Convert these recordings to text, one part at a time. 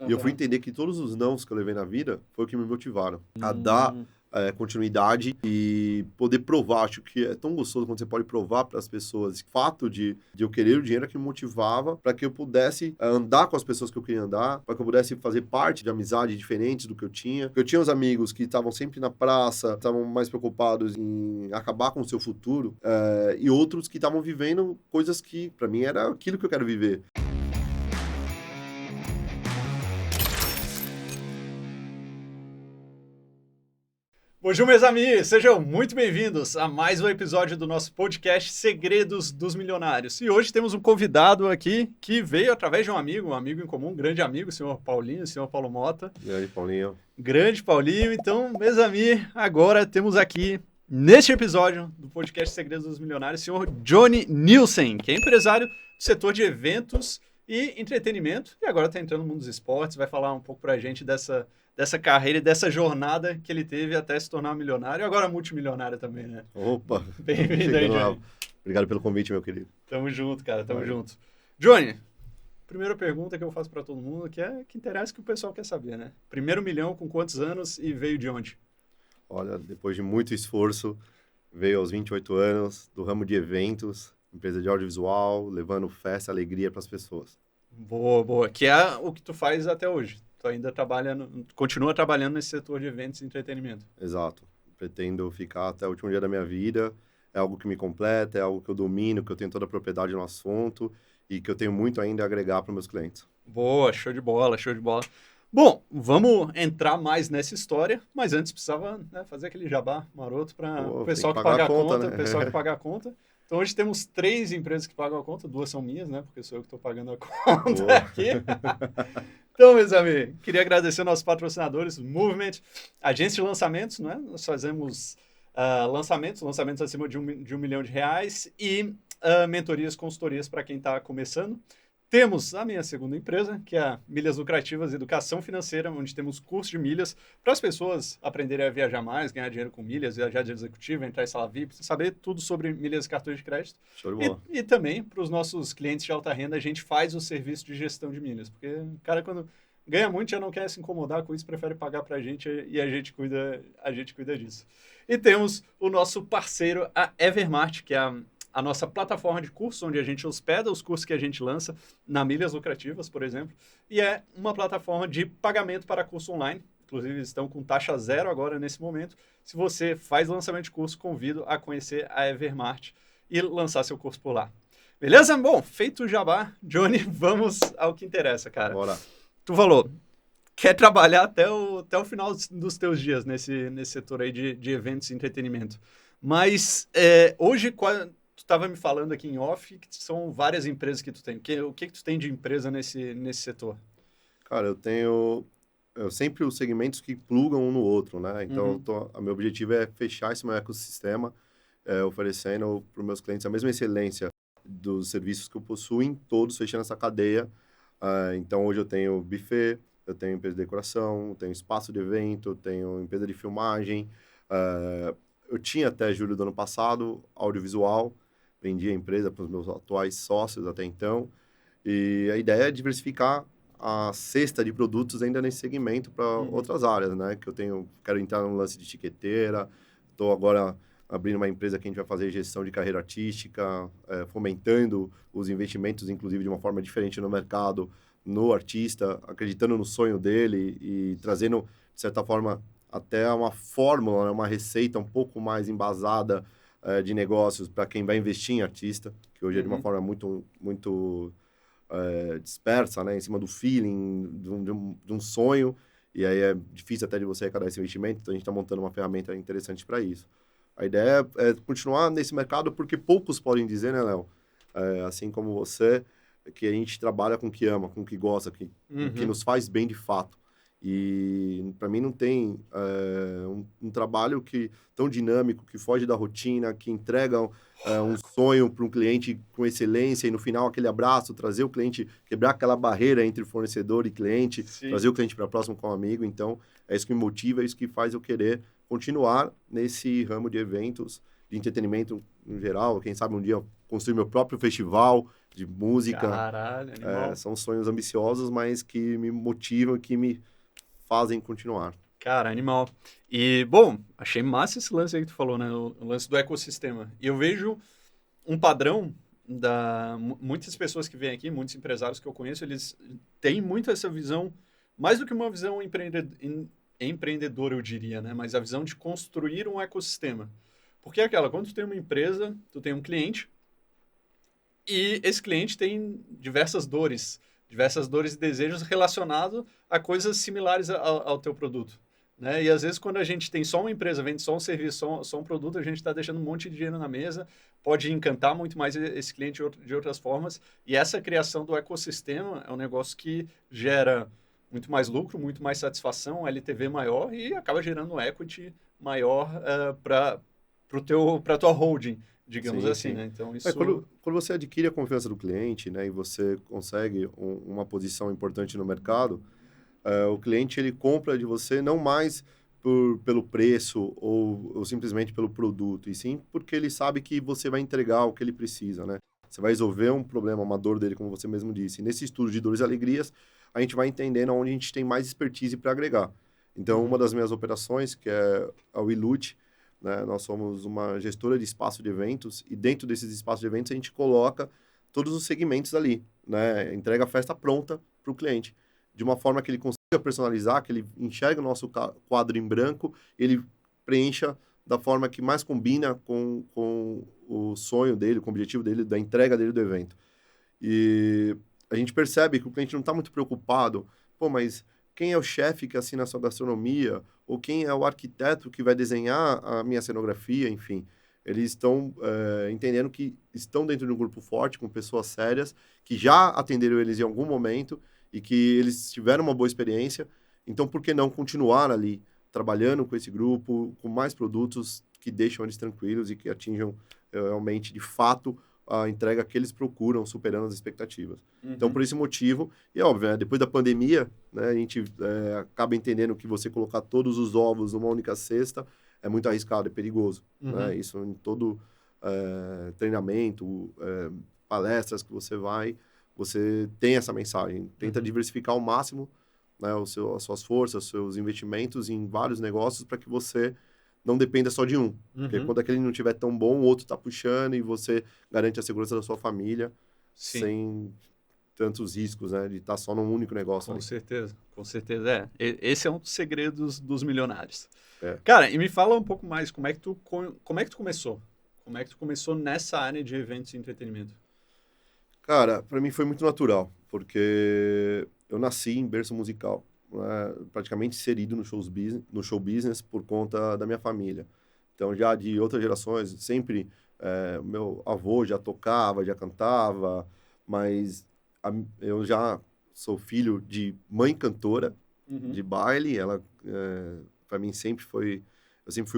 E eu fui entender que todos os nãos que eu levei na vida foi o que me motivaram a dar continuidade e poder provar. Acho que é tão gostoso quando você pode provar para as pessoas o fato de eu querer o dinheiro que me motivava para que eu pudesse andar com as pessoas que eu queria andar, para que eu pudesse fazer parte de amizades diferentes do que eu tinha. Eu tinha uns amigos que estavam sempre na praça, estavam mais preocupados em acabar com o seu futuro, e outros que estavam vivendo coisas que, para mim, era aquilo que eu quero viver. Bonjour, meus amigos! Sejam muito bem-vindos a mais um episódio do nosso podcast Segredos dos Milionários. E hoje temos um convidado aqui que veio através de um amigo em comum, um grande amigo, o senhor Paulinho, o senhor Paulo Mota. Grande Paulinho. Grande Paulinho. Então, meus amigos, agora temos aqui, neste episódio do podcast Segredos dos Milionários, o senhor Johnny Nielsen, que é empresário do setor de eventos e entretenimento, e agora está entrando no mundo dos esportes, vai falar um pouco para a gente dessa carreira e dessa jornada que ele teve até se tornar milionário e agora multimilionário também, né? Opa! Bem-vindo aí, Johnny. Obrigado pelo convite, meu querido. Tamo junto, cara, tamo junto. Johnny, primeira pergunta que eu faço para todo mundo, que interessa, que o pessoal quer saber, né? Primeiro milhão com quantos anos e veio de onde? Olha, depois de muito esforço, veio aos 28 anos, do ramo de eventos, empresa de audiovisual, levando festa, alegria para as pessoas. Boa. Que é o que tu faz até hoje. Tu ainda continua trabalhando nesse setor de eventos e entretenimento. Exato. Pretendo ficar até o último dia da minha vida. É algo que me completa, é algo que eu domino, que eu tenho toda a propriedade no assunto e que eu tenho muito ainda a agregar para meus clientes. Boa, show de bola. Bom, vamos entrar mais nessa história, mas antes precisava, né, fazer aquele jabá maroto para o pessoal que paga a conta, né? O pessoal que paga a conta. Então hoje temos 3 empresas que pagam a conta, 2 são minhas, né? Porque sou eu que estou pagando a conta aqui. Então, meus amigos, queria agradecer aos nossos patrocinadores, Movement, agência de lançamentos, né? Nós fazemos lançamentos acima de um milhão de reais e mentorias, consultorias para quem está começando. Temos a minha segunda empresa, que é a Milhas Lucrativas Educação Financeira, onde temos curso de milhas para as pessoas aprenderem a viajar mais, ganhar dinheiro com milhas, viajar de executivo, entrar em sala VIP, saber tudo sobre milhas e cartões de crédito. Show de bola. E também, para os nossos clientes de alta renda, a gente faz o serviço de gestão de milhas, porque o cara, quando ganha muito, já não quer se incomodar com isso, prefere pagar para a gente e a gente cuida disso. E temos o nosso parceiro, a Evermart, que é a nossa plataforma de cursos, onde a gente hospeda os cursos que a gente lança na Milhas Lucrativas, por exemplo, e é uma plataforma de pagamento para curso online. Inclusive, estão com taxa zero agora, nesse momento. Se você faz lançamento de curso, convido a conhecer a Evermart e lançar seu curso por lá. Beleza? Bom, feito o jabá, Johnny, vamos ao que interessa, cara. Bora. Tu falou, quer trabalhar até o final dos teus dias nesse setor aí de eventos e entretenimento. Mas hoje, tu estava me falando aqui em off que são várias empresas que tu tem. O que tu tem de empresa nesse setor? Cara, eu tenho sempre os segmentos que plugam um no outro, né? Então, o meu objetivo é fechar esse meu ecossistema, oferecendo para os meus clientes a mesma excelência dos serviços que eu possuo em todos, fechando essa cadeia. Então, hoje eu tenho buffet, eu tenho empresa de decoração, eu tenho espaço de evento, eu tenho empresa de filmagem. Eu tinha até julho do ano passado audiovisual, vendi a empresa para os meus atuais sócios até então. E a ideia é diversificar a cesta de produtos ainda nesse segmento para outras áreas, né? Que quero entrar no lance de etiqueteira, estou agora abrindo uma empresa que a gente vai fazer gestão de carreira artística, fomentando os investimentos, inclusive, de uma forma diferente no mercado, no artista, acreditando no sonho dele e trazendo, de certa forma, até uma fórmula, né? Uma receita um pouco mais embasada de negócios para quem vai investir em artista, que hoje é de uma forma muito, muito dispersa, né? Em cima do feeling, de um sonho, e aí é difícil até de você arrecadar esse investimento, então a gente está montando uma ferramenta interessante para isso. A ideia é continuar nesse mercado, porque poucos podem dizer, né, Léo? Assim como você, que a gente trabalha com o que ama, com o que gosta, que nos faz bem de fato. E para mim não tem um trabalho tão dinâmico, que foge da rotina, que entrega um sonho para um cliente com excelência e no final aquele abraço, trazer o cliente, quebrar aquela barreira entre fornecedor e cliente, Sim. Trazer o cliente para próximo com um amigo. Então, é isso que me motiva, é isso que faz eu querer continuar nesse ramo de eventos, de entretenimento no geral. Quem sabe um dia construir meu próprio festival, de música. Caralho, animal. São sonhos ambiciosos, mas que me motivam, que me fazem continuar. Cara, animal. E, bom, achei massa esse lance aí que tu falou, né? O lance do ecossistema. E eu vejo um padrão muitas pessoas que vêm aqui, muitos empresários que eu conheço, eles têm muito essa visão, mais do que uma visão empreendedora, eu diria, né? Mas a visão de construir um ecossistema. Porque é aquela, quando tu tem uma empresa, tu tem um cliente, e esse cliente tem diversas dores e desejos relacionados a coisas similares ao teu produto. Né? E às vezes quando a gente tem só uma empresa, vende só um serviço, só um produto, a gente está deixando um monte de dinheiro na mesa, pode encantar muito mais esse cliente de outras formas. E essa criação do ecossistema é um negócio que gera muito mais lucro, muito mais satisfação, LTV maior e acaba gerando um equity maior para a tua holding, digamos sim, assim, sim. né? Então, isso... Quando você adquire a confiança do cliente, né, e você consegue uma posição importante no mercado, o cliente ele compra de você não mais pelo preço ou simplesmente pelo produto, e sim porque ele sabe que você vai entregar o que ele precisa, né? Você vai resolver um problema, uma dor dele, como você mesmo disse. E nesse estudo de dores e alegrias, a gente vai entendendo onde a gente tem mais expertise para agregar. Então, uma das minhas operações, que é a WeLute, né? Nós somos uma gestora de espaço de eventos e dentro desses espaços de eventos a gente coloca todos os segmentos ali, né? Entrega a festa pronta para o cliente, de uma forma que ele consiga personalizar, que ele enxergue o nosso quadro em branco, ele preencha da forma que mais combina com o sonho dele, com o objetivo dele, da entrega dele do evento. E a gente percebe que o cliente não está muito preocupado, pô, mas quem é o chefe que assina a sua gastronomia? Ou quem é o arquiteto que vai desenhar a minha cenografia? Enfim, eles estão entendendo que estão dentro de um grupo forte, com pessoas sérias, que já atenderam eles em algum momento e que eles tiveram uma boa experiência. Então, por que não continuar ali, trabalhando com esse grupo, com mais produtos que deixam eles tranquilos e que atinjam realmente, de fato, a entrega que eles procuram, superando as expectativas. Então, por esse motivo, e óbvio, né, depois da pandemia, né, a gente acaba entendendo que você colocar todos os ovos numa única cesta é muito arriscado, é perigoso. Né? Isso em todo treinamento, palestras que você vai, você tem essa mensagem. Tenta diversificar ao máximo, né, as suas forças, os seus investimentos em vários negócios para que você não dependa só de um. Porque quando aquele não estiver tão bom, o outro está puxando e você garante a segurança da sua família sem tantos riscos, né? De estar só num único negócio. Com certeza, com certeza. Esse é um dos segredos dos milionários. É. Cara, e me fala um pouco mais, como é que tu começou? Como é que tu começou nessa área de eventos e entretenimento? Cara, para mim foi muito natural, porque eu nasci em berço musical. Praticamente inserido no show business por conta da minha família. Então, já de outras gerações, sempre meu avô já tocava, já cantava, mas eu já sou filho de mãe cantora de baile. Ela, para mim, eu sempre fui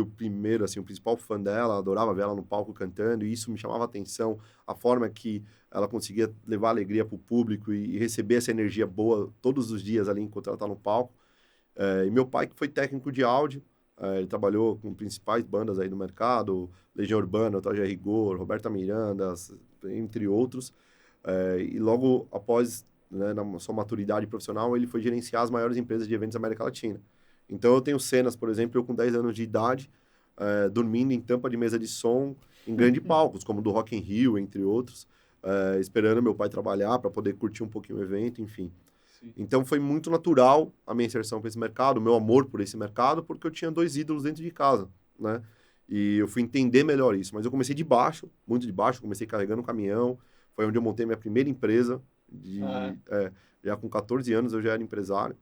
o primeiro, assim, o principal fã dela, adorava ver ela no palco cantando, e isso me chamava a atenção, a forma que ela conseguia levar alegria para o público e receber essa energia boa todos os dias ali enquanto ela está no palco. E meu pai, que foi técnico de áudio, ele trabalhou com principais bandas aí do mercado, Legião Urbana, Traje a Rigor, Roberta Miranda, entre outros. E logo após, né, na sua maturidade profissional, ele foi gerenciar as maiores empresas de eventos da América Latina. Então, eu tenho cenas, por exemplo, eu com 10 anos de idade, dormindo em tampa de mesa de som, em grandes palcos, como do Rock in Rio, entre outros, esperando meu pai trabalhar para poder curtir um pouquinho o evento, enfim. Sim. Então, foi muito natural a minha inserção para esse mercado, o meu amor por esse mercado, porque eu tinha 2 ídolos dentro de casa, né? E eu fui entender melhor isso. Mas eu comecei de baixo, muito de baixo, comecei carregando um caminhão, foi onde eu montei minha primeira empresa. Já com 14 anos eu já era empresário.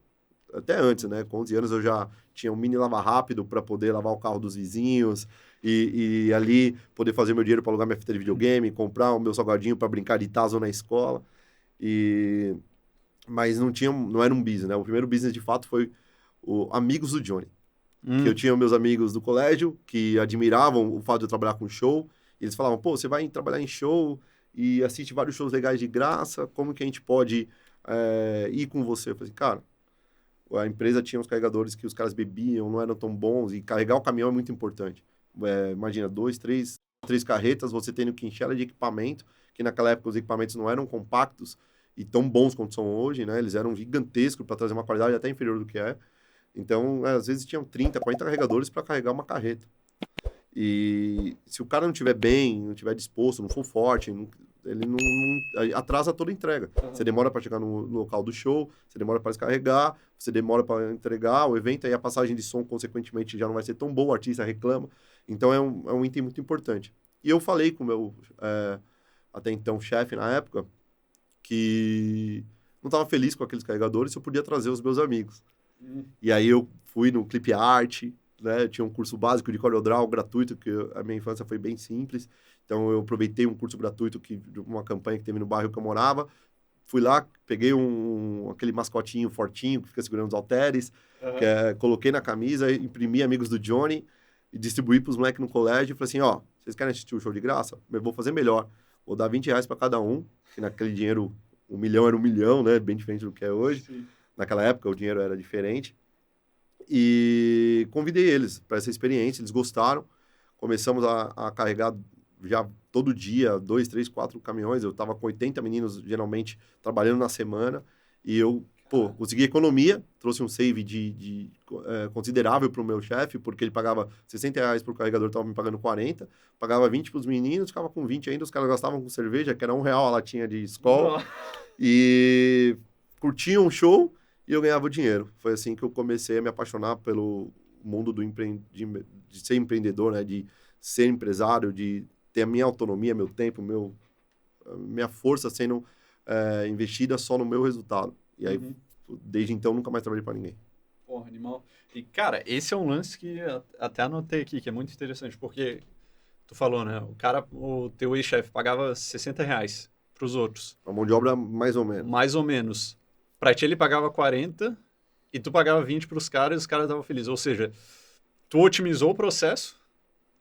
Até antes, né? Com 11 anos eu já tinha um mini lava-rápido para poder lavar o carro dos vizinhos e ali poder fazer meu dinheiro para alugar minha fita de videogame, comprar o meu salgadinho para brincar de tazo na escola. Mas não era um business, né? O primeiro business, de fato, foi o Amigos do Johnny. Que eu tinha meus amigos do colégio que admiravam o fato de eu trabalhar com show. E eles falavam, pô, você vai trabalhar em show e assiste vários shows legais de graça, como que a gente pode ir com você? Eu falei, cara, a empresa tinha uns carregadores que os caras bebiam, não eram tão bons, e carregar o caminhão é muito importante. Imagina, 2, 3 carretas, você tendo que encher ela de equipamento, que naquela época os equipamentos não eram compactos e tão bons quanto são hoje, né? Eles eram gigantescos para trazer uma qualidade até inferior do que é. Então, às vezes tinham 30, 40 carregadores para carregar uma carreta. E se o cara não estiver bem, não estiver disposto, não for forte, ele não atrasa toda a entrega. Você demora para chegar no local do show, você demora para descarregar, você demora para entregar o evento, aí a passagem de som, consequentemente, já não vai ser tão boa, o artista reclama. Então, é um item muito importante. E eu falei com o meu, até então, chefe na época, que não estava feliz com aqueles carregadores, se eu podia trazer os meus amigos. E aí eu fui no Clip Art, né? Tinha um curso básico de CorelDRAW gratuito, que a minha infância foi bem simples. Então eu aproveitei um curso gratuito de uma campanha que teve no bairro que eu morava. Fui lá, peguei aquele mascotinho fortinho que fica segurando os halteres, coloquei na camisa, imprimi Amigos do Johnny e distribuí para os moleques no colégio. E falei assim, ó, vocês querem assistir o show de graça? Eu vou fazer melhor. Vou dar R$20 para cada um, que naquele dinheiro, 1 milhão era 1 milhão, né? Bem diferente do que é hoje. Sim. Naquela época o dinheiro era diferente. E convidei eles para essa experiência, eles gostaram. Começamos a carregar já todo dia, 2, 3, 4 caminhões. Eu estava com 80 meninos, geralmente, trabalhando na semana. E eu, consegui economia, trouxe um save considerável para o meu chefe, porque ele pagava R$60 por carregador, estava me pagando 40. Pagava 20 para os meninos, ficava com 20 ainda. Os caras gastavam com cerveja, que era R$1 a latinha de Skol. E curtiam o show. E eu ganhava o dinheiro. Foi assim que eu comecei a me apaixonar pelo mundo de ser empreendedor, né? De ser empresário, de ter a minha autonomia, meu tempo, minha força sendo investida só no meu resultado. E aí, desde então, nunca mais trabalhei para ninguém. Porra, animal. E, cara, esse é um lance que até anotei aqui, que é muito interessante, porque tu falou, né? O teu ex-chefe pagava R$60 para os outros. A mão de obra, mais ou menos. Mais ou menos. Pra ti ele pagava 40 e tu pagava 20 pros caras e os caras estavam felizes. Ou seja, tu otimizou o processo,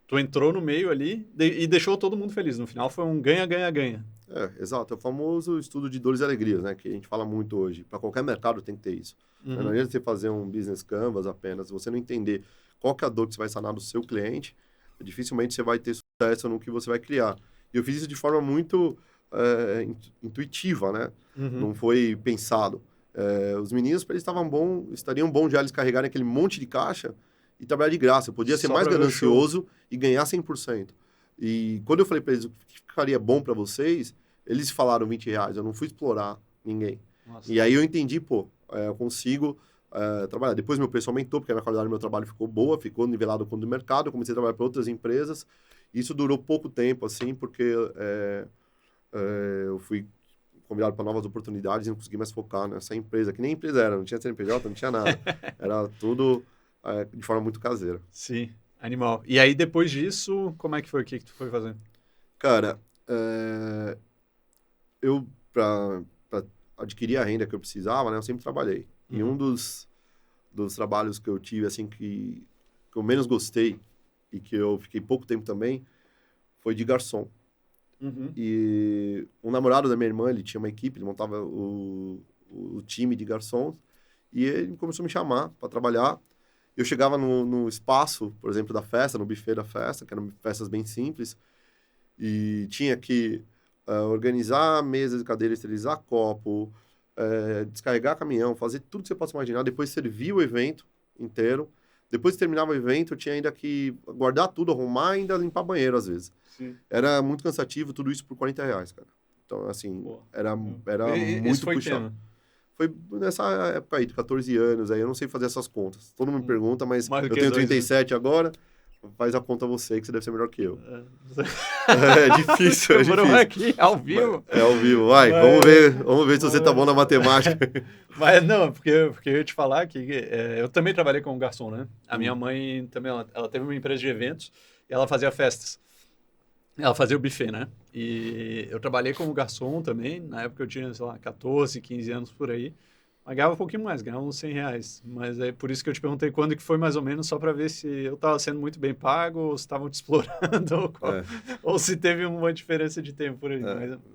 tu entrou no meio ali e deixou todo mundo feliz. No final foi um ganha-ganha-ganha. Exato. É o famoso estudo de dores e alegrias, né? Que a gente fala muito hoje. Para qualquer mercado tem que ter isso. Não adianta você fazer um business canvas apenas. Se você não entender qual que é a dor que você vai sanar do seu cliente, dificilmente você vai ter sucesso no que você vai criar. E eu fiz isso de forma muito intuitiva, né? Não foi pensado. Os meninos, eles estariam bons já eles carregarem aquele monte de caixa e trabalhar de graça. Eu podia ser mais ganancioso e ganhar 100%. E quando eu falei para eles o que ficaria bom para vocês, eles falaram R$20. Eu não fui explorar ninguém. Nossa. E aí eu entendi, eu consigo trabalhar. Depois meu preço aumentou, porque a qualidade do meu trabalho ficou boa, ficou nivelado com o do mercado. Eu comecei a trabalhar para outras empresas. Isso durou pouco tempo, assim, porque eu fui convidado para novas oportunidades e não consegui mais focar nessa empresa, que nem empresa era, não tinha CNPJ, não tinha nada. Era tudo de forma muito caseira. Sim, animal. E aí, depois disso, como é que foi? O que tu foi fazendo? Cara, eu, para adquirir a renda que eu precisava, né, eu sempre trabalhei. E um dos trabalhos que eu tive, assim, que eu menos gostei e que eu fiquei pouco tempo também, foi de garçom. E um namorado da minha irmã, ele tinha uma equipe, ele montava o time de garçons, e ele começou a me chamar para trabalhar. Eu chegava no espaço, por exemplo, da festa, no buffet da festa, que eram festas bem simples, e tinha que organizar mesas e cadeiras, esterilizar copo, descarregar caminhão, fazer tudo que você possa imaginar, depois servir o evento inteiro. Depois que terminava o evento, eu tinha ainda que guardar tudo, arrumar e ainda limpar banheiro, às vezes. Sim. Era muito cansativo, tudo isso por R$40, cara. Então, assim, era muito puxado. Foi nessa época aí, de 14 anos, aí eu não sei fazer essas contas. Todo mundo me pergunta, mas eu tenho 37 agora, faz a conta você, que você deve ser melhor que eu. É difícil, é difícil. Aqui, ao vivo. É ao vivo, vai. Vamos ver se você tá bom na matemática. Mas não, porque eu ia te falar que eu também trabalhei como garçom, né? A minha mãe também, ela teve uma empresa de eventos e ela fazia festas. Ela fazia o buffet, né? E eu trabalhei como garçom também. Na época eu tinha, sei lá, 14, 15 anos por aí. Mas ganhava um pouquinho mais, ganhava uns R$100. Mas é por isso que eu te perguntei quando que foi mais ou menos, só para ver se eu estava sendo muito bem pago, ou se estavam te explorando, ou se teve uma diferença de tempo por aí.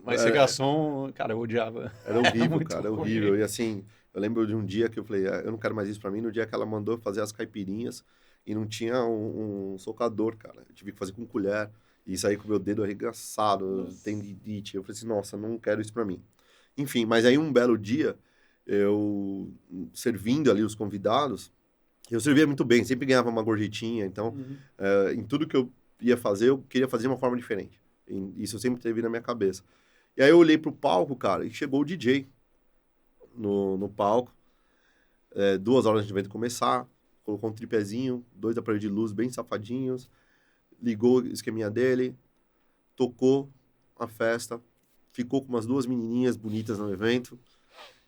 Mas ser garçom, cara, eu odiava. Era horrível, cara, era horrível. E assim, eu lembro de um dia que eu falei, eu não quero mais isso para mim, no dia que ela mandou fazer as caipirinhas e não tinha um socador, cara. Eu tive que fazer com colher. E saí com o meu dedo arregaçado, tendinite. Eu falei assim, nossa, não quero isso pra mim. Enfim, mas aí um belo dia, eu servindo ali os convidados, eu servia muito bem, sempre ganhava uma gorjetinha, então em tudo que eu ia fazer, eu queria fazer de uma forma diferente. E isso sempre teve na minha cabeça. E aí eu olhei pro palco, cara, e chegou o DJ no palco, 2 horas de evento começar, colocou um tripézinho, 2 aparelhos de luz bem safadinhos, ligou o esqueminha dele, tocou a festa, ficou com umas 2 menininhas bonitas no evento,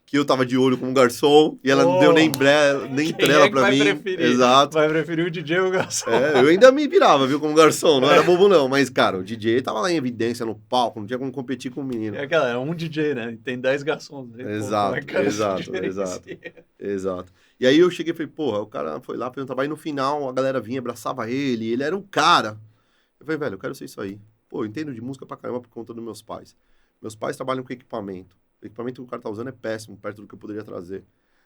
que eu tava de olho como garçom, e ela não deu nem trela pra mim. Exato. Vai preferir o DJ ou o garçom? Eu ainda me virava, viu, como garçom, não era bobo não, mas, cara, o DJ tava lá em evidência no palco, não tinha como competir com o menino. É um DJ, né? Tem 10 garçons. Exato. E aí eu cheguei e falei, porra, o cara foi lá fazer um trabalho, e no final a galera vinha, abraçava ele era um cara. Eu falei, velho, eu quero ser isso aí. Pô, eu entendo de música pra caramba por conta dos meus pais. Meus pais trabalham com equipamento. O equipamento que o cara tá usando é péssimo, perto do que eu poderia trazer.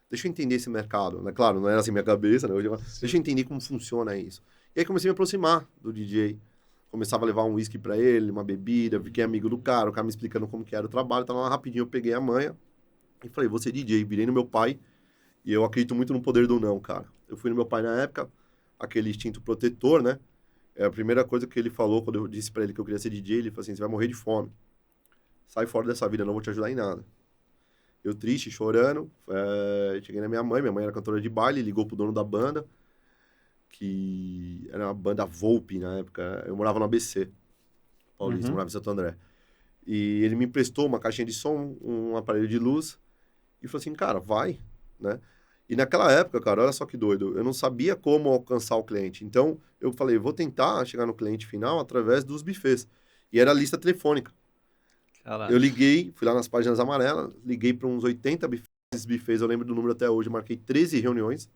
Deixa eu entender esse mercado, né? Claro, não era assim minha cabeça, né? Deixa eu entender como funciona isso. E aí comecei a me aproximar do DJ. Começava a levar um whisky pra ele, uma bebida, fiquei amigo do cara, o cara me explicando como que era o trabalho. Então lá rapidinho eu peguei a manha e falei, vou ser DJ. Virei no meu pai e eu acredito muito no poder do não, cara. Eu fui no meu pai na época, aquele instinto protetor, né? A primeira coisa que ele falou quando eu disse pra ele que eu queria ser DJ, ele falou assim, você vai morrer de fome. Sai fora dessa vida, não vou te ajudar em nada. Eu triste, chorando, cheguei na minha mãe era cantora de baile, ligou pro dono da banda, que era uma banda Volpe na época, eu morava no ABC, Paulista, morava em Santo André. E ele me emprestou uma caixinha de som, um aparelho de luz, e falou assim, cara, vai, né? E naquela época, cara, olha só que doido, eu não sabia como alcançar o cliente. Então, eu falei, vou tentar chegar no cliente final através dos buffets. E era a lista telefônica. Caraca. Eu liguei, fui lá nas páginas amarelas, liguei para uns 80 buffets, eu lembro do número até hoje, marquei 13 reuniões,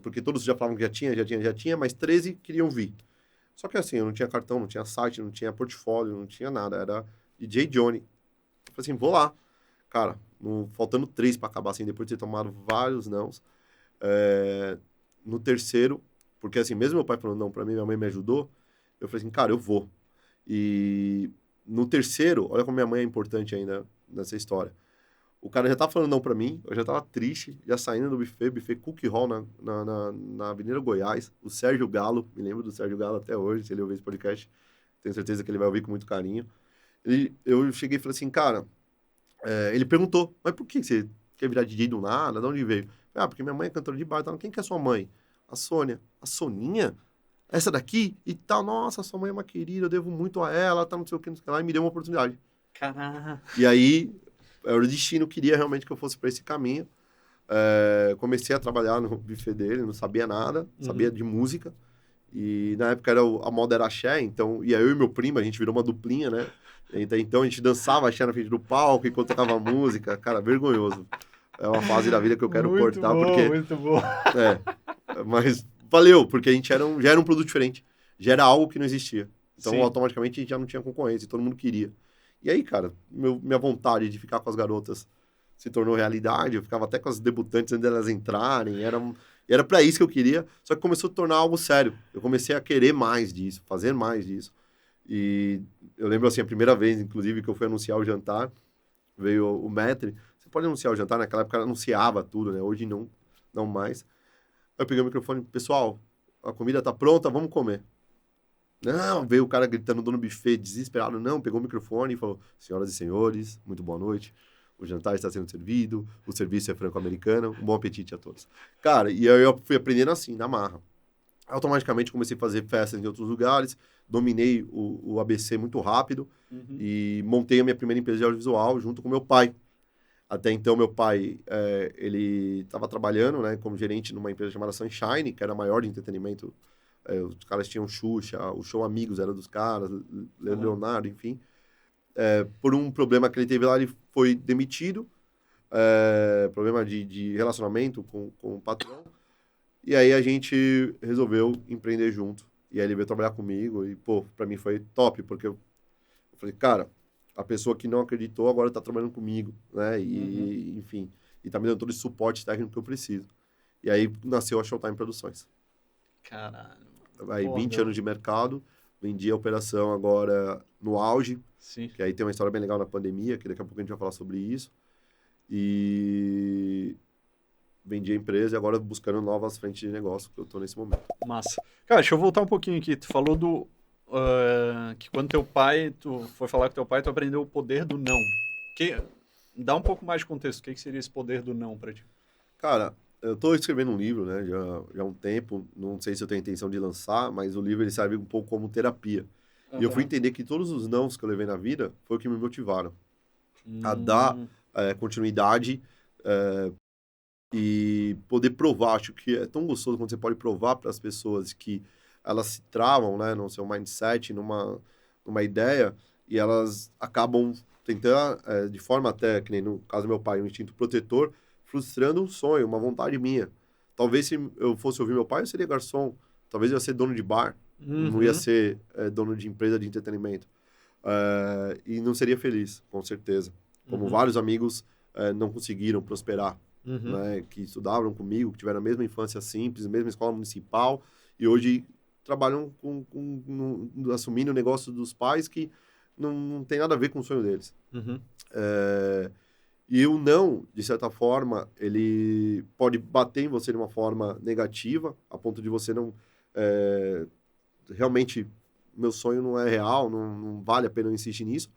porque todos já falavam que já tinha, mas 13 queriam vir. Só que assim, eu não tinha cartão, não tinha site, não tinha portfólio, não tinha nada, era DJ Johnny. Eu falei assim, vou lá. Cara, faltando 3 para acabar, assim, depois de ter tomado vários nãos. No terceiro, porque assim, mesmo meu pai falando não para mim, minha mãe me ajudou, eu falei assim, cara, eu vou. E no terceiro, olha como minha mãe é importante ainda nessa história. O cara já tava falando não pra mim, eu já tava triste, já saindo do buffet Cookie Hall na Avenida Goiás. O Sérgio Galo, me lembro do Sérgio Galo até hoje, se ele ouvir esse podcast, tenho certeza que ele vai ouvir com muito carinho. Eu cheguei e falei assim, cara, ele perguntou, mas por que você quer virar DJ do nada? De onde veio? Porque minha mãe é cantora de bar. Então, quem que é sua mãe? A Sônia. A Soninha? Essa daqui e tal, nossa, sua mãe é uma querida, eu devo muito a ela, tá, não sei o que, lá, e me deu uma oportunidade. Caraca. E aí, o destino queria realmente que eu fosse para esse caminho. Comecei a trabalhar no buffet dele, não sabia nada, sabia de música, e na época a moda era axé, então, e aí eu e meu primo, a gente virou uma duplinha, né? Então a gente dançava axé na frente do palco enquanto tocava música, cara, vergonhoso. É uma fase da vida que eu quero cortar, porque... Muito bom. Mas... valeu, porque a gente já era um produto diferente. Já era algo que não existia. Então, automaticamente, a gente já não tinha concorrência. Todo mundo queria. E aí, cara, minha vontade de ficar com as garotas se tornou realidade. Eu ficava até com as debutantes antes delas entrarem. Era pra isso que eu queria. Só que começou a tornar algo sério. Eu comecei a querer mais disso, fazer mais disso. E eu lembro, assim, a primeira vez, inclusive, que eu fui anunciar o jantar, veio o maître. Você pode anunciar o jantar? Naquela época, anunciava tudo, né? Hoje não mais. Eu peguei o microfone, pessoal, a comida tá pronta, vamos comer. Não, veio o cara gritando, dono do buffet, desesperado. Não, pegou o microfone e falou, senhoras e senhores, muito boa noite. O jantar está sendo servido, o serviço é franco-americano, um bom apetite a todos. Cara, e aí eu fui aprendendo assim, na marra. Automaticamente comecei a fazer festas em outros lugares, dominei o ABC muito rápido e montei a minha primeira empresa de audiovisual junto com meu pai. Até então, meu pai, ele estava trabalhando, né, como gerente numa empresa chamada Sunshine, que era a maior de entretenimento. Os caras tinham Xuxa, o Show Amigos era dos caras, Leonardo, enfim. Por um problema que ele teve lá, ele foi demitido. Problema de relacionamento com o patrão. E aí a gente resolveu empreender junto. E aí ele veio trabalhar comigo e, pô, pra mim foi top, porque eu falei, cara... a pessoa que não acreditou agora está trabalhando comigo, né? E, enfim, e tá me dando todo esse suporte técnico que eu preciso. E aí nasceu a Showtime Produções. Caralho. Aí, 20 anos de mercado, vendi a operação agora no auge, Sim. que aí tem uma história bem legal na pandemia, que daqui a pouco a gente vai falar sobre isso. E vendi a empresa e agora buscando novas frentes de negócio que eu estou nesse momento. Massa. Cara, deixa eu voltar um pouquinho aqui. Tu falou que quando tu foi falar com teu pai, tu aprendeu o poder do não. Dá um pouco mais de contexto. O que seria esse poder do não para ti? Cara, eu estou escrevendo um livro, né, já há um tempo. Não sei se eu tenho a intenção de lançar, mas o livro ele serve um pouco como terapia. Uhum. E eu fui entender que todos os nãos que eu levei na vida foi o que me motivaram a dar continuidade e poder provar. Acho que é tão gostoso quando você pode provar para as pessoas que elas se travam, né, no seu mindset, numa ideia, e elas acabam tentando, de forma até, que nem no caso do meu pai, um instinto protetor, frustrando um sonho, uma vontade minha. Talvez se eu fosse ouvir meu pai, eu seria garçom. Talvez eu ia ser dono de bar, não ia ser dono de empresa de entretenimento. E não seria feliz, com certeza. Como vários amigos não conseguiram prosperar, né, que estudaram comigo, que tiveram a mesma infância simples, mesma escola municipal, e hoje trabalham assumindo o negócio dos pais que não tem nada a ver com o sonho deles. E o não, de certa forma, ele pode bater em você de uma forma negativa, a ponto de você não... realmente, meu sonho não é real, não vale a pena eu insistir nisso.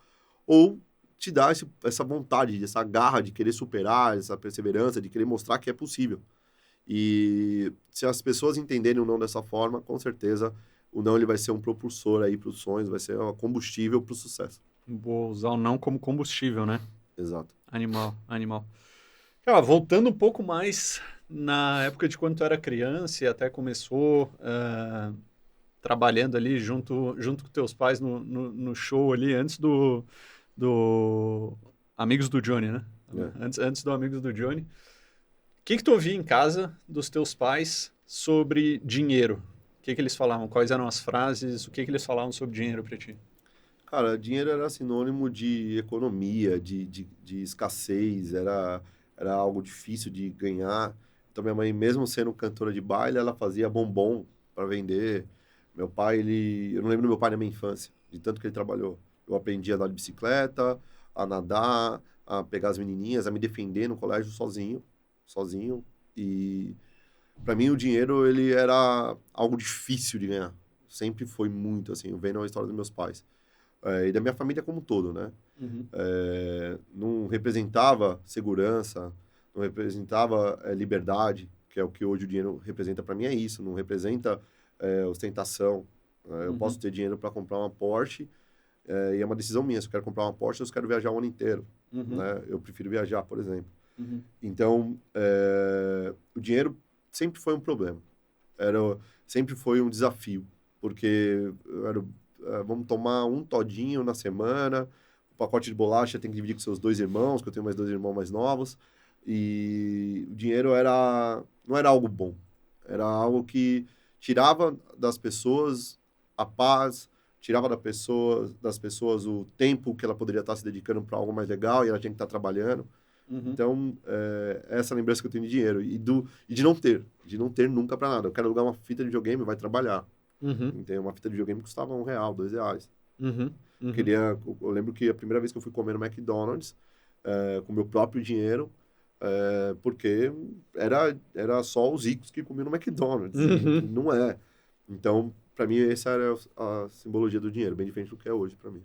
Ou te dá essa vontade, essa garra de querer superar, essa perseverança, de querer mostrar que é possível. E se as pessoas entenderem o não dessa forma, com certeza o não ele vai ser um propulsor aí para os sonhos, vai ser um combustível para o sucesso. Vou usar o não como combustível, né? Exato. Animal. Cara, voltando um pouco mais na época de quando tu era criança e até começou trabalhando ali junto com teus pais no show ali, antes do Amigos do Johnny, né? Antes do Amigos do Johnny. O que tu ouvia em casa dos teus pais sobre dinheiro? O que eles falavam? Quais eram as frases? O que eles falavam sobre dinheiro para ti? Cara, dinheiro era sinônimo de economia, de escassez, era algo difícil de ganhar. Então, minha mãe, mesmo sendo cantora de baile, ela fazia bombom para vender. Meu pai, eu não lembro do meu pai na minha infância, de tanto que ele trabalhou. Eu aprendi a andar de bicicleta, a nadar, a pegar as menininhas, a me defender no colégio sozinho. E para mim o dinheiro, ele era algo difícil de ganhar. Sempre foi muito, assim, vendo a história dos meus pais. E da minha família como um todo, né? Não representava segurança, não representava liberdade, que é o que hoje o dinheiro representa para mim, é isso. Não representa ostentação. Eu posso ter dinheiro para comprar uma Porsche, e é uma decisão minha. Se eu quero comprar uma Porsche, eu quero viajar o ano inteiro. Né? Eu prefiro viajar, por exemplo. Então, o dinheiro sempre foi um problema. Sempre foi um desafio, porque vamos tomar um todinho na semana, o pacote de bolacha tem que dividir com seus 2 irmãos, que eu tenho mais 2 irmãos mais novos, e o dinheiro não era algo bom, era algo que tirava das pessoas a paz, tirava das pessoas o tempo que ela poderia estar se dedicando para algo mais legal, e ela tinha que estar trabalhando. Então, essa lembrança que eu tenho de dinheiro, e de não ter nunca para nada. Eu quero alugar uma fita de videogame, vai trabalhar. Então, uma fita de videogame custava R$1, R$2. Eu lembro que a primeira vez que eu fui comer no McDonald's, com meu próprio dinheiro, porque era só os ricos que comiam no McDonald's. Não é. Então, para mim, essa era a simbologia do dinheiro, bem diferente do que é hoje para mim.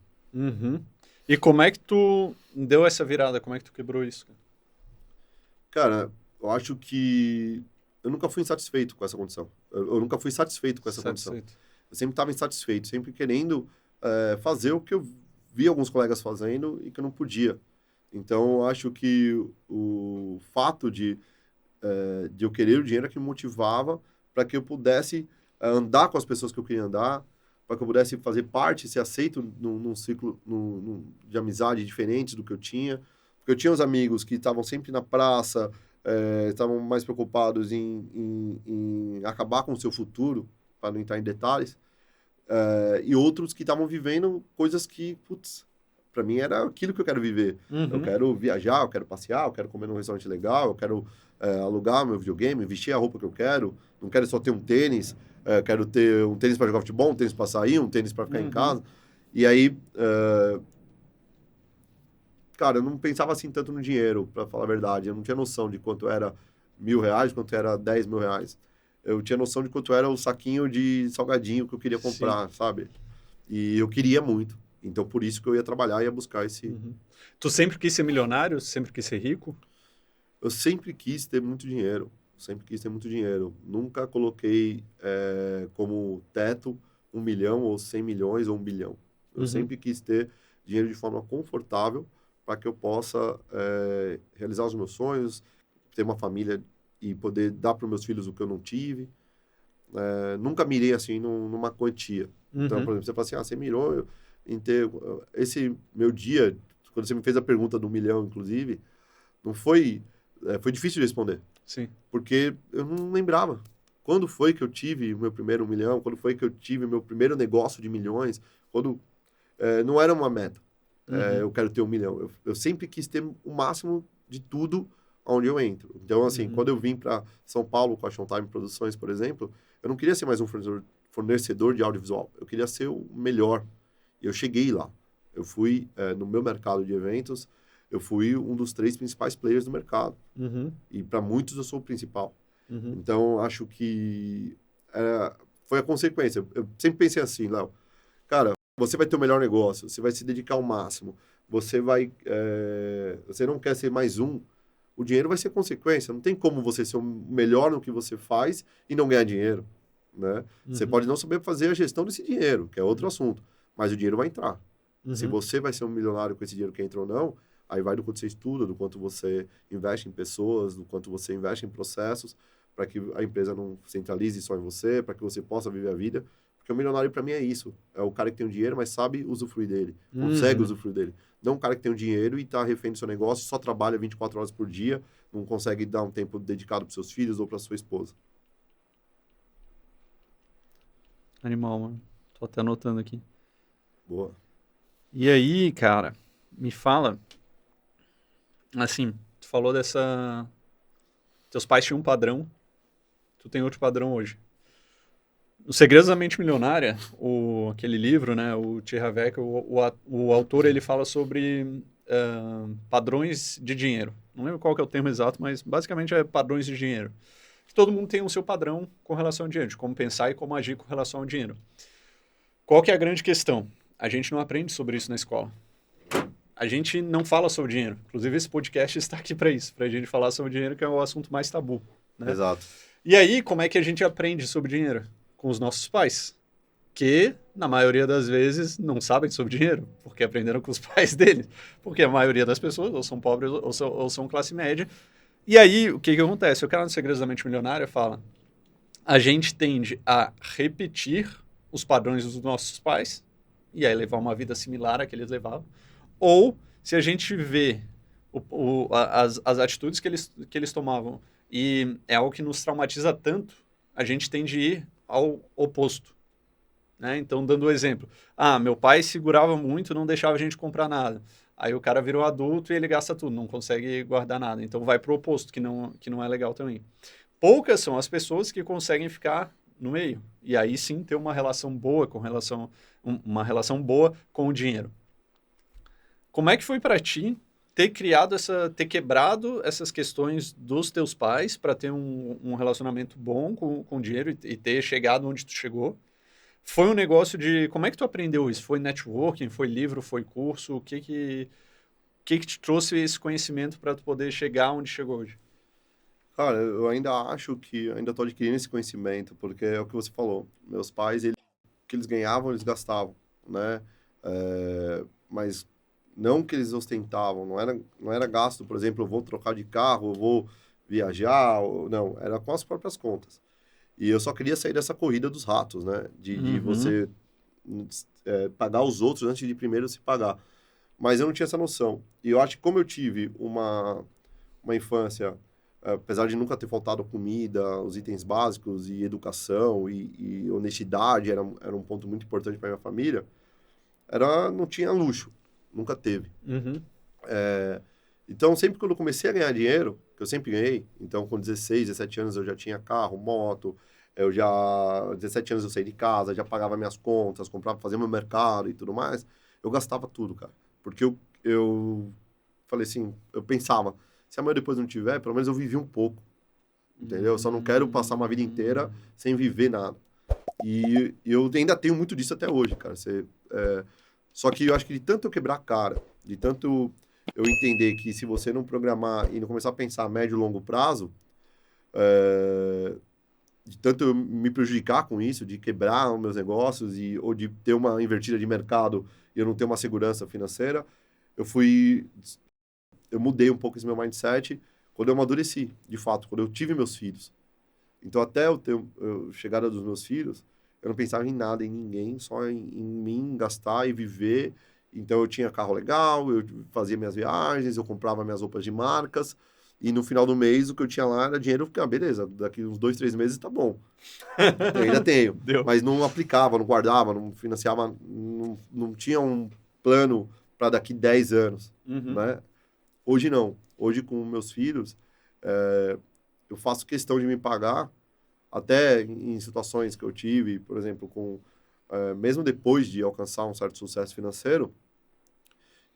E como é que tu deu essa virada? Como é que tu quebrou isso? Cara, eu acho que eu nunca fui insatisfeito com essa condição. Eu nunca fui satisfeito com essa condição. Eu sempre estava insatisfeito, sempre querendo fazer o que eu vi alguns colegas fazendo e que eu não podia. Então, eu acho que o fato de eu querer o dinheiro é que me motivava para que eu pudesse andar com as pessoas que eu queria andar, para que eu pudesse fazer parte, ser aceito num ciclo de amizade diferente do que eu tinha. Porque eu tinha uns amigos que estavam sempre na praça, estavam mais preocupados em acabar com o seu futuro, para não entrar em detalhes, e outros que estavam vivendo coisas que, putz, para mim era aquilo que eu quero viver. Eu quero viajar, eu quero passear, eu quero comer num restaurante legal, eu quero alugar meu videogame, vestir a roupa que eu quero, não quero só ter um tênis, quero ter um tênis para jogar futebol, um tênis para sair, um tênis para ficar em casa. E aí, cara, eu não pensava assim tanto no dinheiro, para falar a verdade. Eu não tinha noção de quanto era R$1.000, quanto era R$10.000. Eu tinha noção de quanto era o saquinho de salgadinho que eu queria comprar, sabe? E eu queria muito. Então, por isso que eu ia trabalhar e ia buscar esse... Tu sempre quis ser milionário? Sempre quis ser rico? Eu sempre quis ter muito dinheiro. Sempre quis ter muito dinheiro. Nunca coloquei como teto 1 milhão ou 100 milhões ou 1 bilhão. Eu sempre quis ter dinheiro de forma confortável para que eu possa realizar os meus sonhos, ter uma família e poder dar para os meus filhos o que eu não tive. Nunca mirei assim numa quantia. Então, por exemplo, você fala assim, você mirou em ter... Esse meu dia, quando você me fez a pergunta do 1 milhão, inclusive, não foi... foi difícil de responder. Sim. Porque eu não lembrava. Quando foi que eu tive o meu primeiro 1 milhão? Quando foi que eu tive o meu primeiro negócio de milhões? Quando... não era uma meta. Eu quero ter 1 milhão. Eu sempre quis ter o máximo de tudo onde eu entro. Então, assim, quando eu vim para São Paulo com a Showtime Produções, por exemplo, eu não queria ser mais um fornecedor de audiovisual. Eu queria ser o melhor. E eu cheguei lá. Eu fui, no meu mercado de eventos, eu fui um dos 3 principais players do mercado. E para muitos eu sou o principal. Então, acho que foi a consequência. Eu sempre pensei assim, Léo, cara, você vai ter o melhor negócio, você vai se dedicar ao máximo, você não quer ser mais um, o dinheiro vai ser consequência. Não tem como você ser o melhor no que você faz e não ganhar dinheiro, né? Você pode não saber fazer a gestão desse dinheiro, que é outro assunto, mas o dinheiro vai entrar. Se você vai ser um milionário com esse dinheiro que entra ou não, aí vai do quanto você estuda, do quanto você investe em pessoas, do quanto você investe em processos, para que a empresa não centralize só em você, para que você possa viver a vida. Porque o milionário, para mim, é isso. É o cara que tem o dinheiro, mas sabe usufruir dele. Consegue usufruir dele. Não o cara que tem o dinheiro e está refém do seu negócio, só trabalha 24 horas por dia, não consegue dar um tempo dedicado para seus filhos ou para sua esposa. Animal, mano. Tô até anotando aqui. Boa. E aí, cara, me fala... Assim, tu falou dessa... Teus pais tinham um padrão, tu tem outro padrão hoje. O Segredos da Mente Milionária, aquele livro, né, o T. Harv Eker, o autor, ele fala sobre padrões de dinheiro. Não lembro qual que é o termo exato, mas basicamente é padrões de dinheiro. Todo mundo tem o seu padrão com relação ao dinheiro, de como pensar e como agir com relação ao dinheiro. Qual que é a grande questão? A gente não aprende sobre isso na escola. A gente não fala sobre dinheiro. Inclusive, esse podcast está aqui para isso, para a gente falar sobre dinheiro, que é o assunto mais tabu, né? Exato. E aí, como é que a gente aprende sobre dinheiro? Com os nossos pais, que, na maioria das vezes, não sabem sobre dinheiro, porque aprenderam com os pais deles. Porque a maioria das pessoas ou são pobres ou são classe média. E aí, o que acontece? O cara no Segredos da Mente Milionária fala, a gente tende a repetir os padrões dos nossos pais, e aí levar uma vida similar à que eles levavam, ou se a gente vê as atitudes que eles tomavam e é algo que nos traumatiza tanto, a gente tende a ir ao oposto, né? Então, dando um exemplo. Meu pai segurava muito, não deixava a gente comprar nada. Aí o cara virou adulto e ele gasta tudo, não consegue guardar nada. Então, vai para o oposto, que não é legal também. Poucas são as pessoas que conseguem ficar no meio. E aí sim ter uma relação boa uma relação boa com o dinheiro. Como é que foi para ti ter quebrado essas questões dos teus pais para ter um relacionamento bom com o dinheiro e ter chegado onde tu chegou? Foi um negócio de... Como é que tu aprendeu isso? Foi networking? Foi livro? Foi curso? O que te trouxe esse conhecimento para tu poder chegar onde chegou hoje? Cara, eu ainda acho que ainda estou adquirindo esse conhecimento, porque é o que você falou. Meus pais, o que eles ganhavam, eles gastavam, né? Mas não que eles ostentavam, não era gasto, por exemplo, eu vou trocar de carro, eu vou viajar, não, era com as próprias contas. E eu só queria sair dessa corrida dos ratos, né? De você pagar os outros antes de primeiro se pagar. Mas eu não tinha essa noção. E eu acho que como eu tive uma infância, apesar de nunca ter faltado comida, os itens básicos e educação e honestidade era um ponto muito importante para minha família, não tinha luxo. Nunca teve. Então, sempre quando eu comecei a ganhar dinheiro, que eu sempre ganhei. Então, com 16, 17 anos, eu já tinha carro, moto. 17 anos eu saí de casa, já pagava minhas contas, comprava, fazia meu mercado e tudo mais. Eu gastava tudo, cara. Porque eu falei assim, eu pensava, se amanhã depois não tiver, pelo menos eu vivi um pouco. Entendeu? Eu só não quero passar uma vida inteira sem viver nada. E eu ainda tenho muito disso até hoje, cara. Só que eu acho que de tanto eu quebrar a cara, de tanto eu entender que se você não programar e não começar a pensar a médio e longo prazo, de tanto eu me prejudicar com isso, de quebrar os meus negócios ou de ter uma invertida de mercado e eu não ter uma segurança financeira, eu mudei um pouco esse meu mindset quando eu amadureci, de fato, quando eu tive meus filhos. Então, até a chegada dos meus filhos, eu não pensava em nada, em ninguém, só em mim, gastar e viver. Então, eu tinha carro legal, eu fazia minhas viagens, eu comprava minhas roupas de marcas. E no final do mês, o que eu tinha lá era dinheiro, porque, beleza, daqui uns 2, 3 meses tá bom. Eu ainda tenho. Mas não aplicava, não guardava, não financiava, não tinha um plano para daqui 10 anos, né? Hoje não. Hoje, com meus filhos, eu faço questão de me pagar, até em situações que eu tive, por exemplo, mesmo depois de alcançar um certo sucesso financeiro,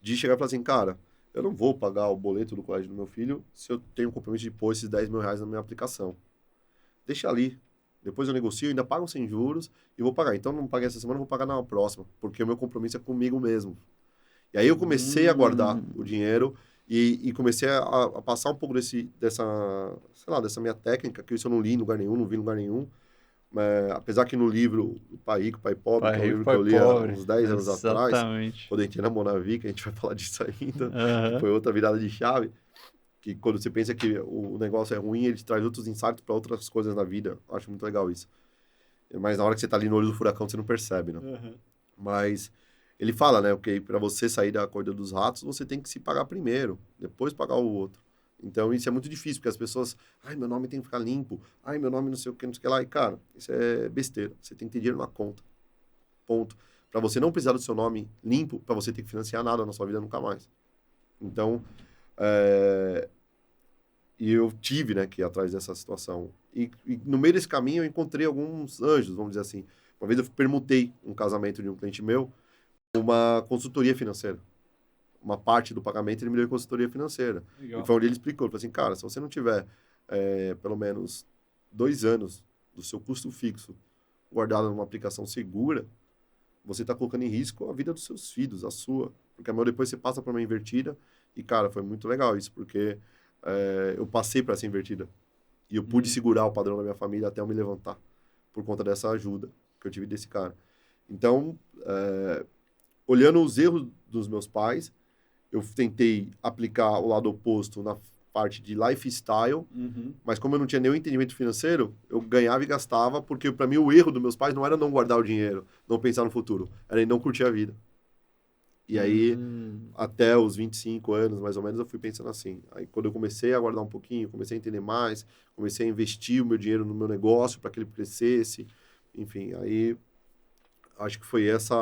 de chegar e falar assim, cara, eu não vou pagar o boleto do colégio do meu filho se eu tenho um compromisso de pôr esses 10 mil reais na minha aplicação. Deixa ali. Depois eu negocio, ainda pago sem juros e vou pagar. Então, não paguei essa semana, vou pagar na próxima, porque o meu compromisso é comigo mesmo. E aí eu comecei a guardar o dinheiro e comecei a passar um pouco dessa minha técnica, que isso eu não li em lugar nenhum, não vi em lugar nenhum. Apesar que no livro Pai Rico, Pai Pobre, que é um livro que eu li há uns 10 anos atrás, quando eu entrei na Monavi, que a gente vai falar disso ainda, que foi outra virada de chave, que quando você pensa que o negócio é ruim, ele te traz outros insights para outras coisas na vida. Eu acho muito legal isso. Mas na hora que você está ali no olho do furacão, você não percebe, né? Mas ele fala, né, que para você sair da corrida dos ratos, você tem que se pagar primeiro, depois pagar o outro. Então, isso é muito difícil, porque as pessoas... Ai, meu nome tem que ficar limpo. Ai, meu nome não sei o que, não sei o que lá. E, cara, isso é besteira. Você tem que ter dinheiro na conta. Ponto. Para você não precisar do seu nome limpo, para você ter que financiar nada na sua vida nunca mais. Então, e eu tive, né, que ir atrás dessa situação. E no meio desse caminho, eu encontrei alguns anjos, vamos dizer assim. Uma vez eu permutei um casamento de um cliente meu, uma consultoria financeira. Uma parte do pagamento ele me deu consultoria financeira. Legal. E foi onde ele explicou. Ele falou assim, cara, se você não tiver pelo menos 2 anos do seu custo fixo guardado numa aplicação segura, você está colocando em risco a vida dos seus filhos, a sua. Porque amanhã depois você passa para uma invertida. E, cara, foi muito legal isso, porque eu passei para essa invertida. E eu pude segurar o padrão da minha família até eu me levantar, por conta dessa ajuda que eu tive desse cara. Então, olhando os erros dos meus pais, eu tentei aplicar o lado oposto na parte de lifestyle, mas como eu não tinha nenhum entendimento financeiro, eu ganhava e gastava, porque para mim o erro dos meus pais não era não guardar o dinheiro, não pensar no futuro, era em não curtir a vida. E aí, até os 25 anos, mais ou menos, eu fui pensando assim. Aí, quando eu comecei a guardar um pouquinho, comecei a entender mais, comecei a investir o meu dinheiro no meu negócio para que ele crescesse, enfim, aí acho que foi esse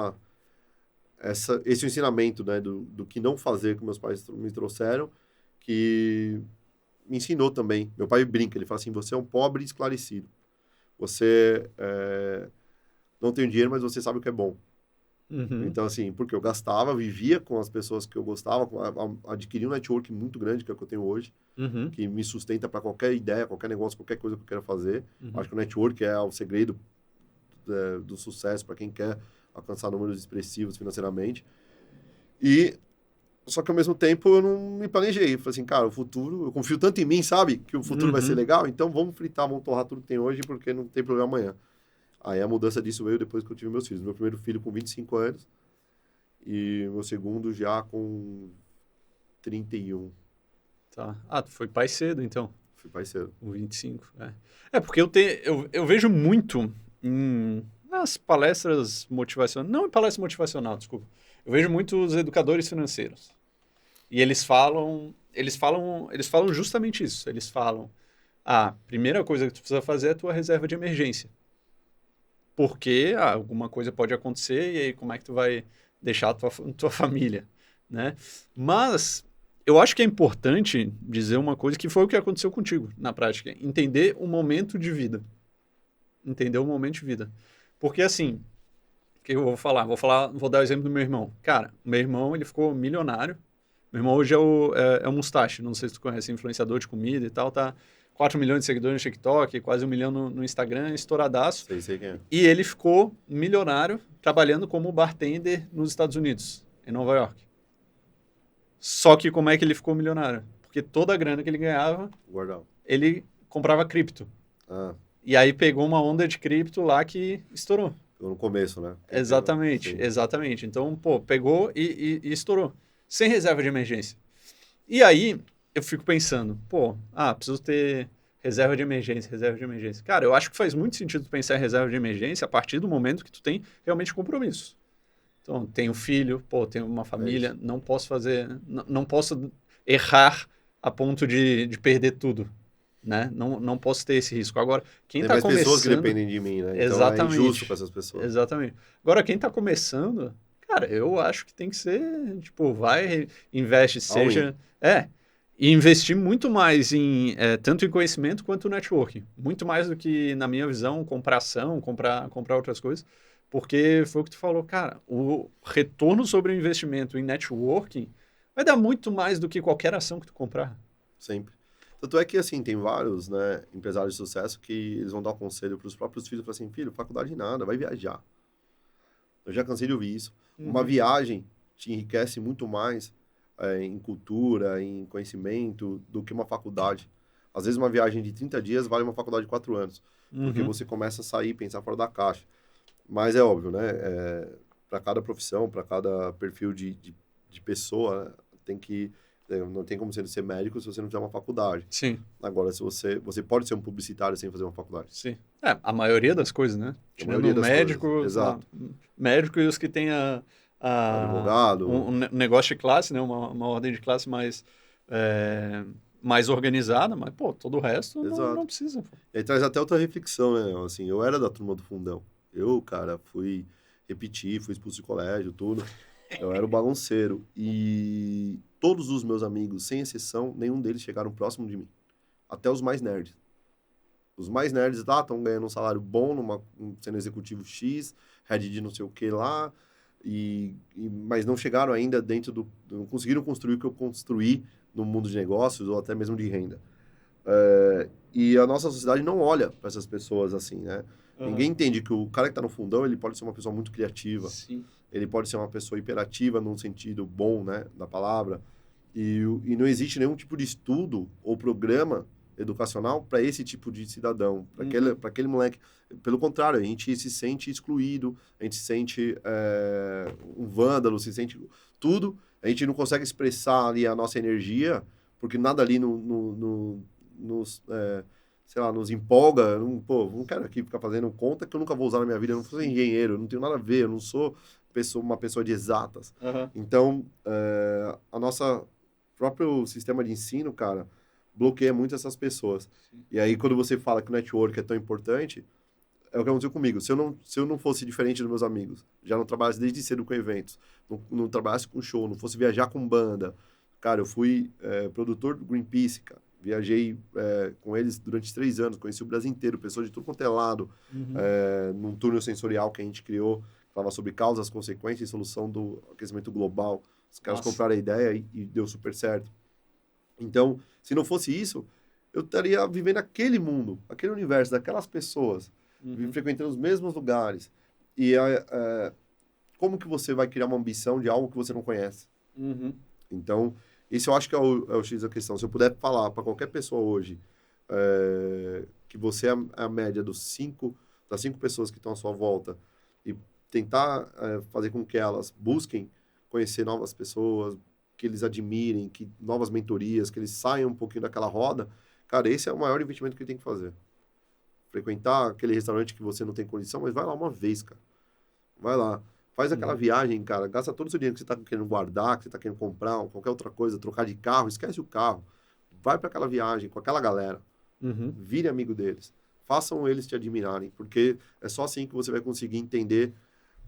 ensinamento, né, do que não fazer que meus pais me trouxeram, que me ensinou também. Meu pai brinca, ele fala assim, você é um pobre esclarecido. Você não tem dinheiro, mas você sabe o que é bom. Então, assim, porque eu gastava, vivia com as pessoas que eu gostava, adquiri um network muito grande, que é o que eu tenho hoje, que me sustenta para qualquer ideia, qualquer negócio, qualquer coisa que eu queira fazer. Acho que o network é o segredo do sucesso para quem quer alcançar números expressivos financeiramente. Só que ao mesmo tempo eu não me planejei. Eu falei assim, cara, o futuro, eu confio tanto em mim, sabe? Que o futuro vai ser legal, então vamos fritar, vamos torrar tudo que tem hoje, porque não tem problema amanhã. Aí a mudança disso veio depois que eu tive meus filhos. Meu primeiro filho com 25 anos e meu segundo já com 31. Tá. Ah, tu foi pai cedo, então. Fui pai cedo. Com 25, porque eu vejo muito nas palestras motivacionais, não em palestra motivacional, desculpa. Eu vejo muitos educadores financeiros. E eles falam justamente isso. Eles falam, a primeira coisa que tu precisa fazer é a tua reserva de emergência. Porque alguma coisa pode acontecer e aí como é que tu vai deixar a tua família, né? Mas eu acho que é importante dizer uma coisa que foi o que aconteceu contigo na prática. Entender o momento de vida. Entender o momento de vida. Porque assim, o que eu vou falar? Vou dar o exemplo do meu irmão. Cara, o meu irmão, ele ficou milionário. Meu irmão hoje é o Mustache, não sei se tu conhece, influenciador de comida e tal, tá 4 milhões de seguidores no TikTok, quase 1 milhão no Instagram, estouradaço. Sei quem é. E ele ficou milionário trabalhando como bartender nos Estados Unidos, em Nova York. Só que como é que ele ficou milionário? Porque toda a grana que ele ganhava, ele comprava cripto. E aí pegou uma onda de cripto lá que estourou. No começo, né? Exatamente. Então, pegou e estourou. Sem reserva de emergência. E aí, eu fico pensando, preciso ter reserva de emergência. Cara, eu acho que faz muito sentido pensar em reserva de emergência a partir do momento que tu tem realmente compromisso. Então, tenho filho, tenho uma família, não posso errar a ponto de perder tudo, né? Não posso ter esse risco. Agora, quem está começando... Tem pessoas que dependem de mim, né? Exatamente. Então, é injusto para essas pessoas. Exatamente. Agora, quem está começando, cara, eu acho que tem que ser, investe, e investir muito mais tanto em conhecimento quanto networking. Muito mais do que, na minha visão, comprar ação, comprar outras coisas. Porque foi o que tu falou, cara, o retorno sobre o investimento em networking vai dar muito mais do que qualquer ação que tu comprar. Sempre. Tanto é que, assim, tem vários, né, empresários de sucesso que eles vão dar conselho para os próprios filhos, falam assim, filho, faculdade nada, vai viajar. Eu já cansei de ouvir isso. Uma viagem te enriquece muito mais em cultura, em conhecimento, do que uma faculdade. Às vezes, uma viagem de 30 dias vale uma faculdade de 4 anos. Porque você começa a sair, pensar fora da caixa. Mas é óbvio, né? Para cada profissão, para cada perfil de pessoa, não tem como você ser médico se você não fizer uma faculdade. Sim. Agora, se você pode ser um publicitário sem fazer uma faculdade. Sim. A maioria das coisas, né? Tirando o médico, exato. Médico e os que têm advogado. Um negócio de classe, né? Uma ordem de classe mais organizada, mas, todo o resto não precisa. Pô. E aí traz até outra reflexão, né? Assim, eu era da turma do fundão. Eu, cara, fui expulso de colégio, tudo. Eu era o bagunceiro. E todos os meus amigos, sem exceção, nenhum deles chegaram próximo de mim. Até os mais nerds. Os mais nerds estão ganhando um salário bom, sendo executivo X, head de não sei o que lá, mas não chegaram ainda não conseguiram construir o que eu construí no mundo de negócios ou até mesmo de renda. E a nossa sociedade não olha para essas pessoas assim, né? Ninguém entende que o cara que está no fundão, ele pode ser uma pessoa muito criativa. Sim. Ele pode ser uma pessoa hiperativa num sentido bom, né, da palavra. E não existe nenhum tipo de estudo ou programa educacional para esse tipo de cidadão, para aquele moleque. Pelo contrário, a gente se sente excluído, a gente se sente um vândalo, se sente tudo. A gente não consegue expressar ali a nossa energia, porque nada ali nos empolga. Não quero aqui ficar fazendo conta que eu nunca vou usar na minha vida. Eu não sou engenheiro, eu não tenho nada a ver, eu não sou uma pessoa de exatas. Então, a nossa próprio sistema de ensino, cara, bloqueia muito essas pessoas. Sim. E aí, quando você fala que o network é tão importante, é o que aconteceu comigo. Se eu não fosse diferente dos meus amigos, já não trabalhasse desde cedo com eventos, não trabalhasse com show, não fosse viajar com banda. Cara, eu fui produtor do Greenpeace, cara. Viajei com eles durante 3 anos, conheci o Brasil inteiro, pessoas de tudo quanto é lado, num túnel sensorial que a gente criou, que falava sobre causas, consequências e solução do aquecimento global. Os caras compraram a ideia e deu super certo. Então, se não fosse isso, eu estaria vivendo aquele mundo, aquele universo, daquelas pessoas, frequentando os mesmos lugares. E como que você vai criar uma ambição de algo que você não conhece? Então, esse eu acho que é o X da questão. Se eu puder falar para qualquer pessoa hoje que você é a média das 5 pessoas que estão à sua volta e tentar fazer com que elas busquem conhecer novas pessoas, que eles admirem, novas mentorias, que eles saiam um pouquinho daquela roda, cara, esse é o maior investimento que ele tem que fazer. Frequentar aquele restaurante que você não tem condição, mas vai lá uma vez, cara. Vai lá. Faz aquela viagem, cara. Gasta todo o seu dinheiro que você está querendo guardar, que você está querendo comprar, ou qualquer outra coisa, trocar de carro, esquece o carro. Vai para aquela viagem com aquela galera. Vire amigo deles. Façam eles te admirarem, porque é só assim que você vai conseguir entender,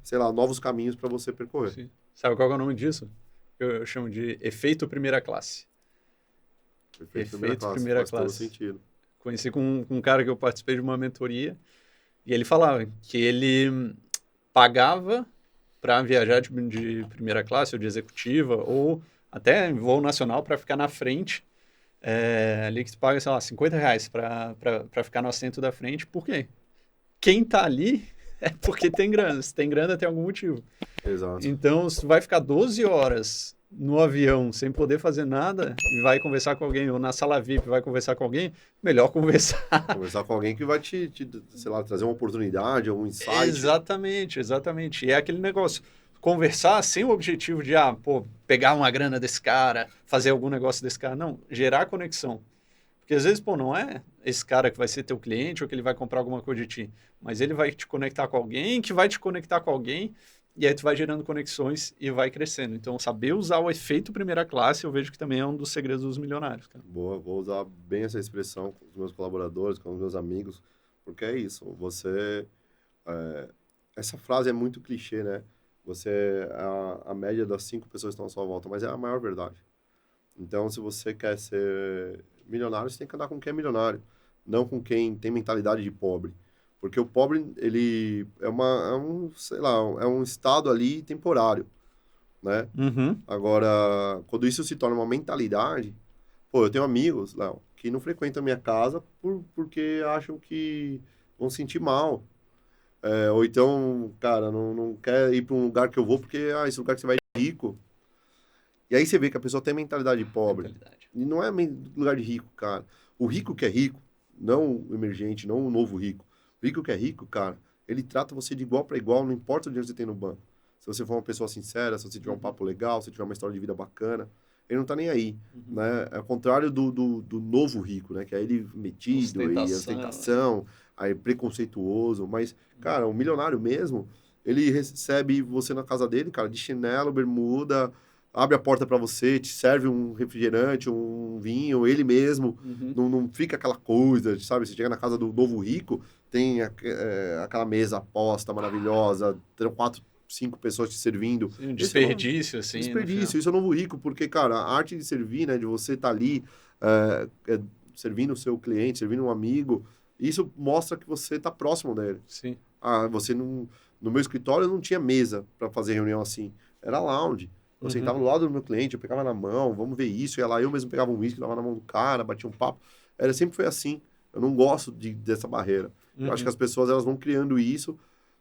sei lá, novos caminhos para você percorrer. Sim. Sabe qual é o nome disso? eu chamo de efeito primeira classe. Efeito primeira classe. Faz todo sentido. Conheci com um cara que eu participei de uma mentoria e ele falava que ele pagava para viajar de primeira classe ou de executiva ou até em voo nacional para ficar na frente. Ali que tu paga, sei lá, R$50 para ficar no assento da frente. Por quê? Quem tá ali é porque tem grana. Se tem grana, tem algum motivo. Exato. Então, se tu vai ficar 12 horas no avião sem poder fazer nada e vai conversar com alguém, ou na sala VIP vai conversar com alguém, melhor conversar. Conversar com alguém que vai te sei lá, trazer uma oportunidade, algum insight. Exatamente. E é aquele negócio. Conversar sem o objetivo de, pegar uma grana desse cara, fazer algum negócio desse cara. Não, gerar conexão. Porque às vezes, não é esse cara que vai ser teu cliente ou que ele vai comprar alguma coisa de ti, mas ele vai te conectar com alguém, que vai te conectar com alguém, e aí tu vai gerando conexões e vai crescendo. Então, saber usar o efeito primeira classe, eu vejo que também é um dos segredos dos milionários, cara. Boa, vou usar bem essa expressão com os meus colaboradores, com os meus amigos, porque é isso, essa frase é muito clichê, né? Você é a média das 5 pessoas que estão à sua volta, mas é a maior verdade. Então, se você quer ser milionário, você tem que andar com quem é milionário, não com quem tem mentalidade de pobre. Porque o pobre, ele é um estado ali temporário, né? Uhum. Agora, quando isso se torna uma mentalidade, eu tenho amigos, Léo, que não frequentam a minha casa porque acham que vão sentir mal. Ou então, cara, não quer ir para um lugar que eu vou porque, esse lugar que você vai é rico. E aí você vê que a pessoa tem mentalidade de pobre. E não é lugar de rico, cara. O rico que é rico, não o emergente, não o novo rico. O rico que é rico, cara, ele trata você de igual para igual, não importa o dinheiro que você tem no banco. Se você for uma pessoa sincera, se você tiver um papo legal, se tiver uma história de vida bacana, ele não tá nem aí, né? É o contrário do novo rico, né? Que é ele metido e ostentação, aí preconceituoso. Mas, cara, o milionário mesmo, ele recebe você na casa dele, cara, de chinelo, bermuda, abre a porta para você, te serve um refrigerante, um vinho, ele mesmo. Não fica aquela coisa, sabe? Você chega na casa do novo rico, tem aquela mesa posta maravilhosa, 4, 5 pessoas te servindo. Sim, um desperdício, assim. Desperdício, isso é novo rico, porque, cara, a arte de servir, né, de você estar ali servindo o seu cliente, servindo um amigo, isso mostra que você está próximo dele. Sim. Você não... No meu escritório não tinha mesa para fazer reunião assim, era lounge. Eu sentava do lado do meu cliente, eu pegava na mão, vamos ver isso, ia lá, eu mesmo pegava um whisky, dava na mão do cara, batia um papo. Sempre foi assim. Eu não gosto dessa barreira. Eu acho que as pessoas, elas vão criando isso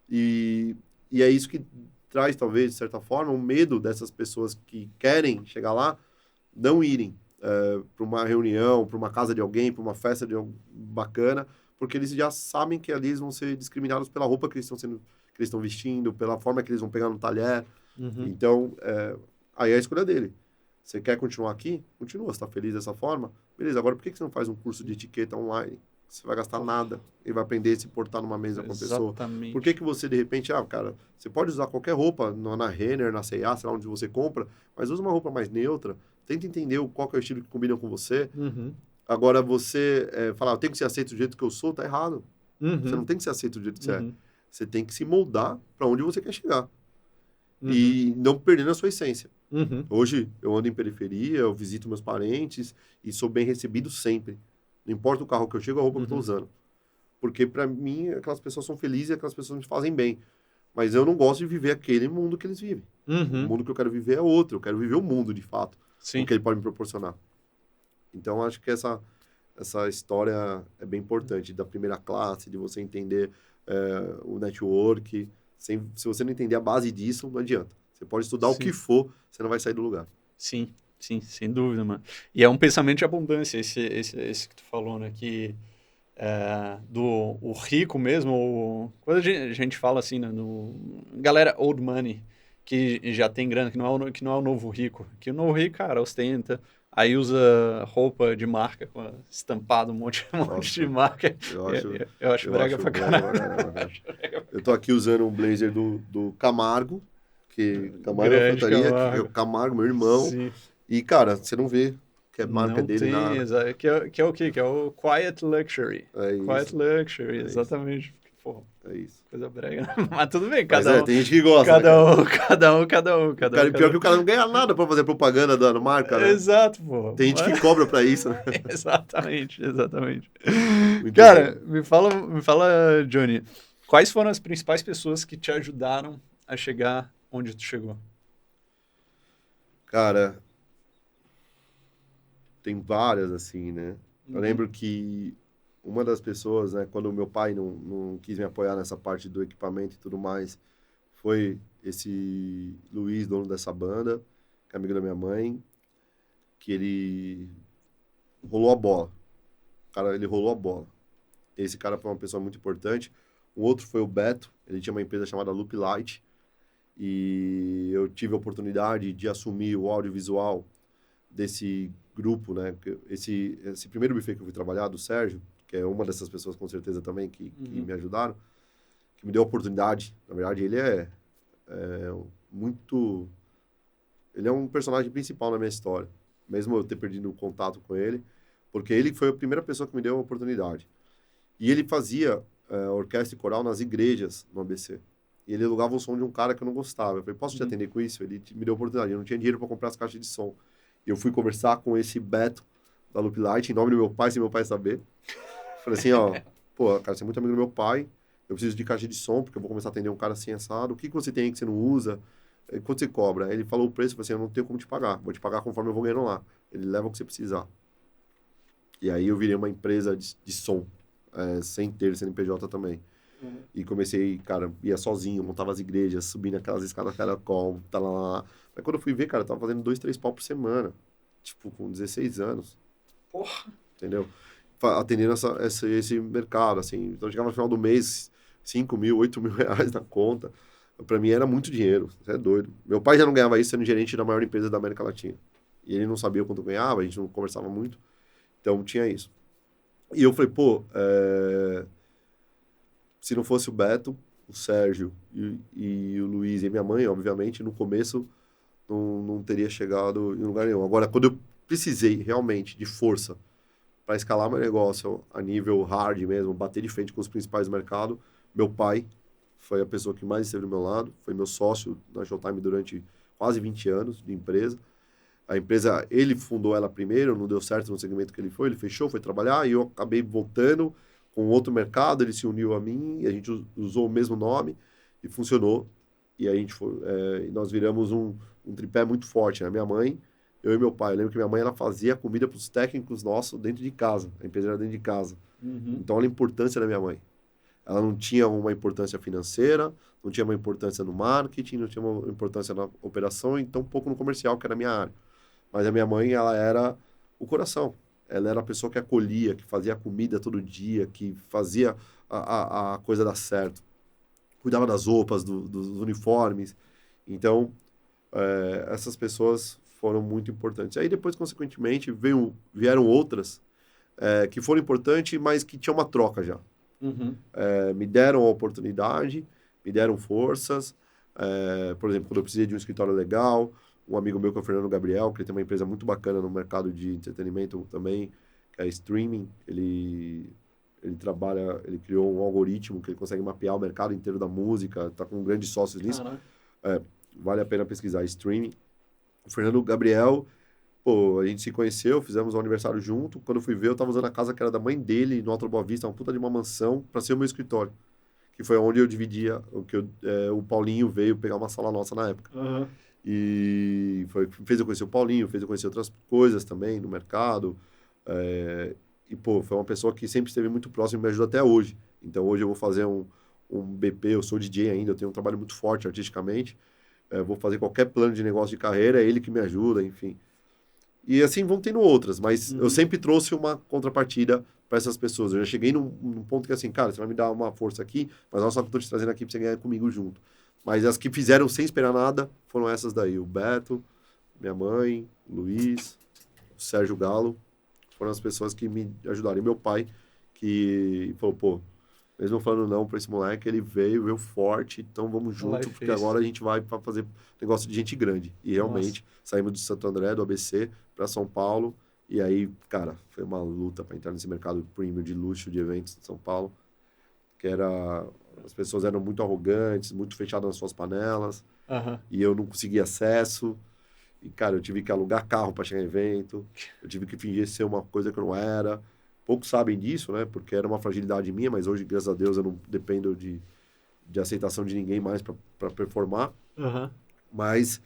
e é isso que traz, talvez, de certa forma, um medo dessas pessoas que querem chegar lá, não irem para uma reunião, para uma casa de alguém, para uma festa bacana, porque eles já sabem que ali eles vão ser discriminados pela roupa que eles estão vestindo, pela forma que eles vão pegar no talher. Então, aí é a escolha dele. Você quer continuar aqui? Continua. Você está feliz dessa forma? Beleza. Agora, por que você não faz um curso de etiqueta online? Você vai gastar nada e vai aprender a se portar numa mesa com a pessoa. Por que você, de repente, cara, você pode usar qualquer roupa na Renner, na C&A, sei lá onde você compra, mas usa uma roupa mais neutra. Tenta entender qual que é o estilo que combina com você. Agora, você falar, eu tenho que ser aceito do jeito que eu sou, tá errado. Você não tem que ser aceito do jeito que você é. Você tem que se moldar para onde você quer chegar. E não perdendo a sua essência. Hoje, eu ando em periferia, eu visito meus parentes e sou bem recebido sempre. Não importa o carro que eu chego, a roupa que eu estou usando. Porque, para mim, aquelas pessoas são felizes e aquelas pessoas me fazem bem. Mas eu não gosto de viver aquele mundo que eles vivem. O mundo que eu quero viver é outro. Eu quero viver o mundo, de fato. Sim. O que ele pode me proporcionar. Então, acho que essa história é bem importante. Da primeira classe, de você entender o network. Se você não entender a base disso, não adianta. Você pode estudar o que for, você não vai sair do lugar. Sim, sem dúvida, mano. E é um pensamento de abundância, esse que tu falou, né? Que o rico mesmo, quando a gente fala assim, né, galera old money, que já tem grana, que não é o novo rico. Que o novo rico, cara, ostenta, aí usa roupa de marca, estampado, um monte de marca. Eu acho brega pra caralho. Eu tô aqui usando um blazer do Camargo, que Camargo é infantaria, que é o Camargo, meu irmão. Sim. E, cara, você não vê que é marca não dele. Que é o quê? Que é o Quiet Luxury. Quiet Luxury, exatamente. Porra. É isso. Coisa brega. Mas tudo bem, cada um. Tem gente que gosta. Cada um. Pior que o cara não ganha nada pra fazer propaganda da marca, né? Exato, pô. Tem gente que cobra pra isso, né? Exatamente. Cara, me fala, Johnny, quais foram as principais pessoas que te ajudaram a chegar onde tu chegou? Cara, tem várias, assim, né? Eu lembro que uma das pessoas, né, quando o meu pai não quis me apoiar nessa parte do equipamento e tudo mais, foi esse Luiz, dono dessa banda, que é amigo da minha mãe, que ele rolou a bola. Cara, ele rolou a bola. Esse cara foi uma pessoa muito importante. O outro foi o Beto, ele tinha uma empresa chamada Loop Light, e eu tive a oportunidade de assumir o audiovisual desse grupo, né? Esse primeiro buffet que eu fui trabalhar, do Sérgio, que é uma dessas pessoas com certeza também que me ajudaram, que me deu a oportunidade. Na verdade, ele é muito... Ele é um personagem principal na minha história, mesmo eu ter perdido o contato com ele, porque ele foi a primeira pessoa que me deu a oportunidade. E ele fazia orquestra e coral nas igrejas no ABC. E ele alugava o som de um cara que eu não gostava. Eu falei, posso te atender com isso? Ele me deu a oportunidade. Eu não tinha dinheiro para comprar as caixas de som. E eu fui conversar com esse Beto da Loop Light, em nome do meu pai, sem meu pai saber. Falei assim, ó, pô, cara, você é muito amigo do meu pai, eu preciso de caixa de som, porque eu vou começar a atender um cara assim assado. O que você tem que você não usa? Quanto você cobra? Aí ele falou o preço, eu falei assim, eu não tenho como te pagar. Vou te pagar conforme eu vou ganhando lá. Ele leva o que você precisar. E aí eu virei uma empresa de som, sem ter CNPJ também. E comecei, cara, ia sozinho, montava as igrejas, subindo aquelas escadas caracol, tá lá. Mas quando eu fui ver, cara, eu tava fazendo 2, 3 pau por semana. Tipo, com 16 anos. Porra! Entendeu? Atendendo esse mercado, assim. Então, chegava no final do mês, 5 mil, 8 mil reais na conta. Pra mim era muito dinheiro. Você é doido. Meu pai já não ganhava isso sendo gerente da maior empresa da América Latina. E ele não sabia quanto ganhava, a gente não conversava muito. Então, tinha isso. E eu falei, pô, se não fosse o Beto, o Sérgio e o Luiz e minha mãe, obviamente, no começo não teria chegado em lugar nenhum. Agora, quando eu precisei realmente de força para escalar meu negócio a nível hard mesmo, bater de frente com os principais do mercado, meu pai foi a pessoa que mais esteve do meu lado, foi meu sócio na Showtime durante quase 20 anos de empresa. A empresa, ele fundou ela primeiro, não deu certo no segmento que ele fechou, foi trabalhar, e eu acabei voltando com outro mercado, ele se uniu a mim, e a gente usou o mesmo nome, e funcionou. E a gente nós viramos um tripé muito forte, né? Minha mãe, eu e meu pai. Eu lembro que minha mãe, ela fazia comida para os técnicos nossos dentro de casa. A empresa era dentro de casa. Então, olha a importância da minha mãe. Ela não tinha uma importância financeira, não tinha uma importância no marketing, não tinha uma importância na operação, e tão pouco no comercial, que era a minha área. Mas a minha mãe, ela era o coração. Ela era a pessoa que acolhia, que fazia comida todo dia, que fazia a coisa dar certo. Cuidava das roupas, dos uniformes. Então, essas pessoas foram muito importantes. Aí depois, consequentemente, vieram outras que foram importantes, mas que tinham uma troca já. Me deram a oportunidade, me deram forças. Por exemplo, quando eu precisei de um escritório legal, um amigo meu que é o Fernando Gabriel, que ele tem uma empresa muito bacana no mercado de entretenimento também, que é streaming. Ele criou um algoritmo que ele consegue mapear o mercado inteiro da música, está com grandes sócios nisso. Vale a pena pesquisar, streaming. O Fernando Gabriel, pô, a gente se conheceu, fizemos um aniversário junto. Quando eu fui ver, eu estava usando a casa que era da mãe dele, no Alto Boa Vista, uma puta de uma mansão, para ser o meu escritório. Que foi onde eu dividia, o Paulinho veio pegar uma sala nossa na época. E fez eu conhecer o Paulinho, fez eu conhecer outras coisas também no mercado. E, pô, foi uma pessoa que sempre esteve muito próxima e me ajuda até hoje. Então, hoje eu vou fazer um BP, eu sou DJ ainda, eu tenho um trabalho muito forte artisticamente. Vou fazer qualquer plano de negócio de carreira, é ele que me ajuda, enfim. E assim vão tendo outras, mas eu sempre trouxe uma contrapartida para essas pessoas. Eu já cheguei num ponto que assim, cara, você vai me dar uma força aqui, mas olha só que eu tô te trazendo aqui para você ganhar comigo junto. Mas as que fizeram sem esperar nada foram essas daí. O Beto, minha mãe, o Luiz, o Sérgio Galo, foram as pessoas que me ajudaram. E meu pai, que falou, pô, mesmo falando não para esse moleque, ele veio forte, então vamos junto, porque agora a gente vai para fazer negócio de gente grande. E realmente, saímos de Santo André, do ABC, para São Paulo, e aí, cara, foi uma luta para entrar nesse mercado premium de luxo, de eventos de São Paulo, que era As pessoas eram muito arrogantes, muito fechadas nas suas panelas. Uhum. E eu não conseguia acesso. E, cara, eu tive que alugar carro para chegar em evento. Eu tive que fingir ser uma coisa que eu não era. Poucos sabem disso, né? Porque era uma fragilidade minha, mas hoje, graças a Deus, eu não dependo de aceitação de ninguém mais para performar. Uhum. Mas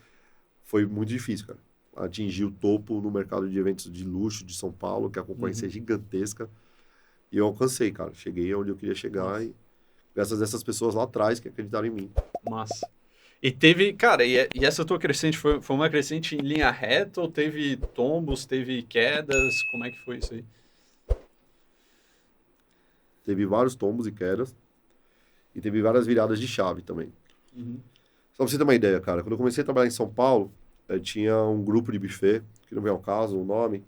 foi muito difícil, cara. Atingir o topo no mercado de eventos de luxo de São Paulo, que a concorrência é gigantesca. E eu alcancei, cara. Cheguei onde eu queria chegar e graças a essas pessoas lá atrás que acreditaram em mim. Massa. E teve, cara, e essa tua crescente foi uma crescente em linha reta ou teve tombos, teve quedas? Como é que foi isso aí? Teve vários tombos e quedas. E teve várias viradas de chave também. Só pra você ter uma ideia, cara. Quando eu comecei a trabalhar em São Paulo, eu tinha um grupo de buffet, que não vem ao caso o nome,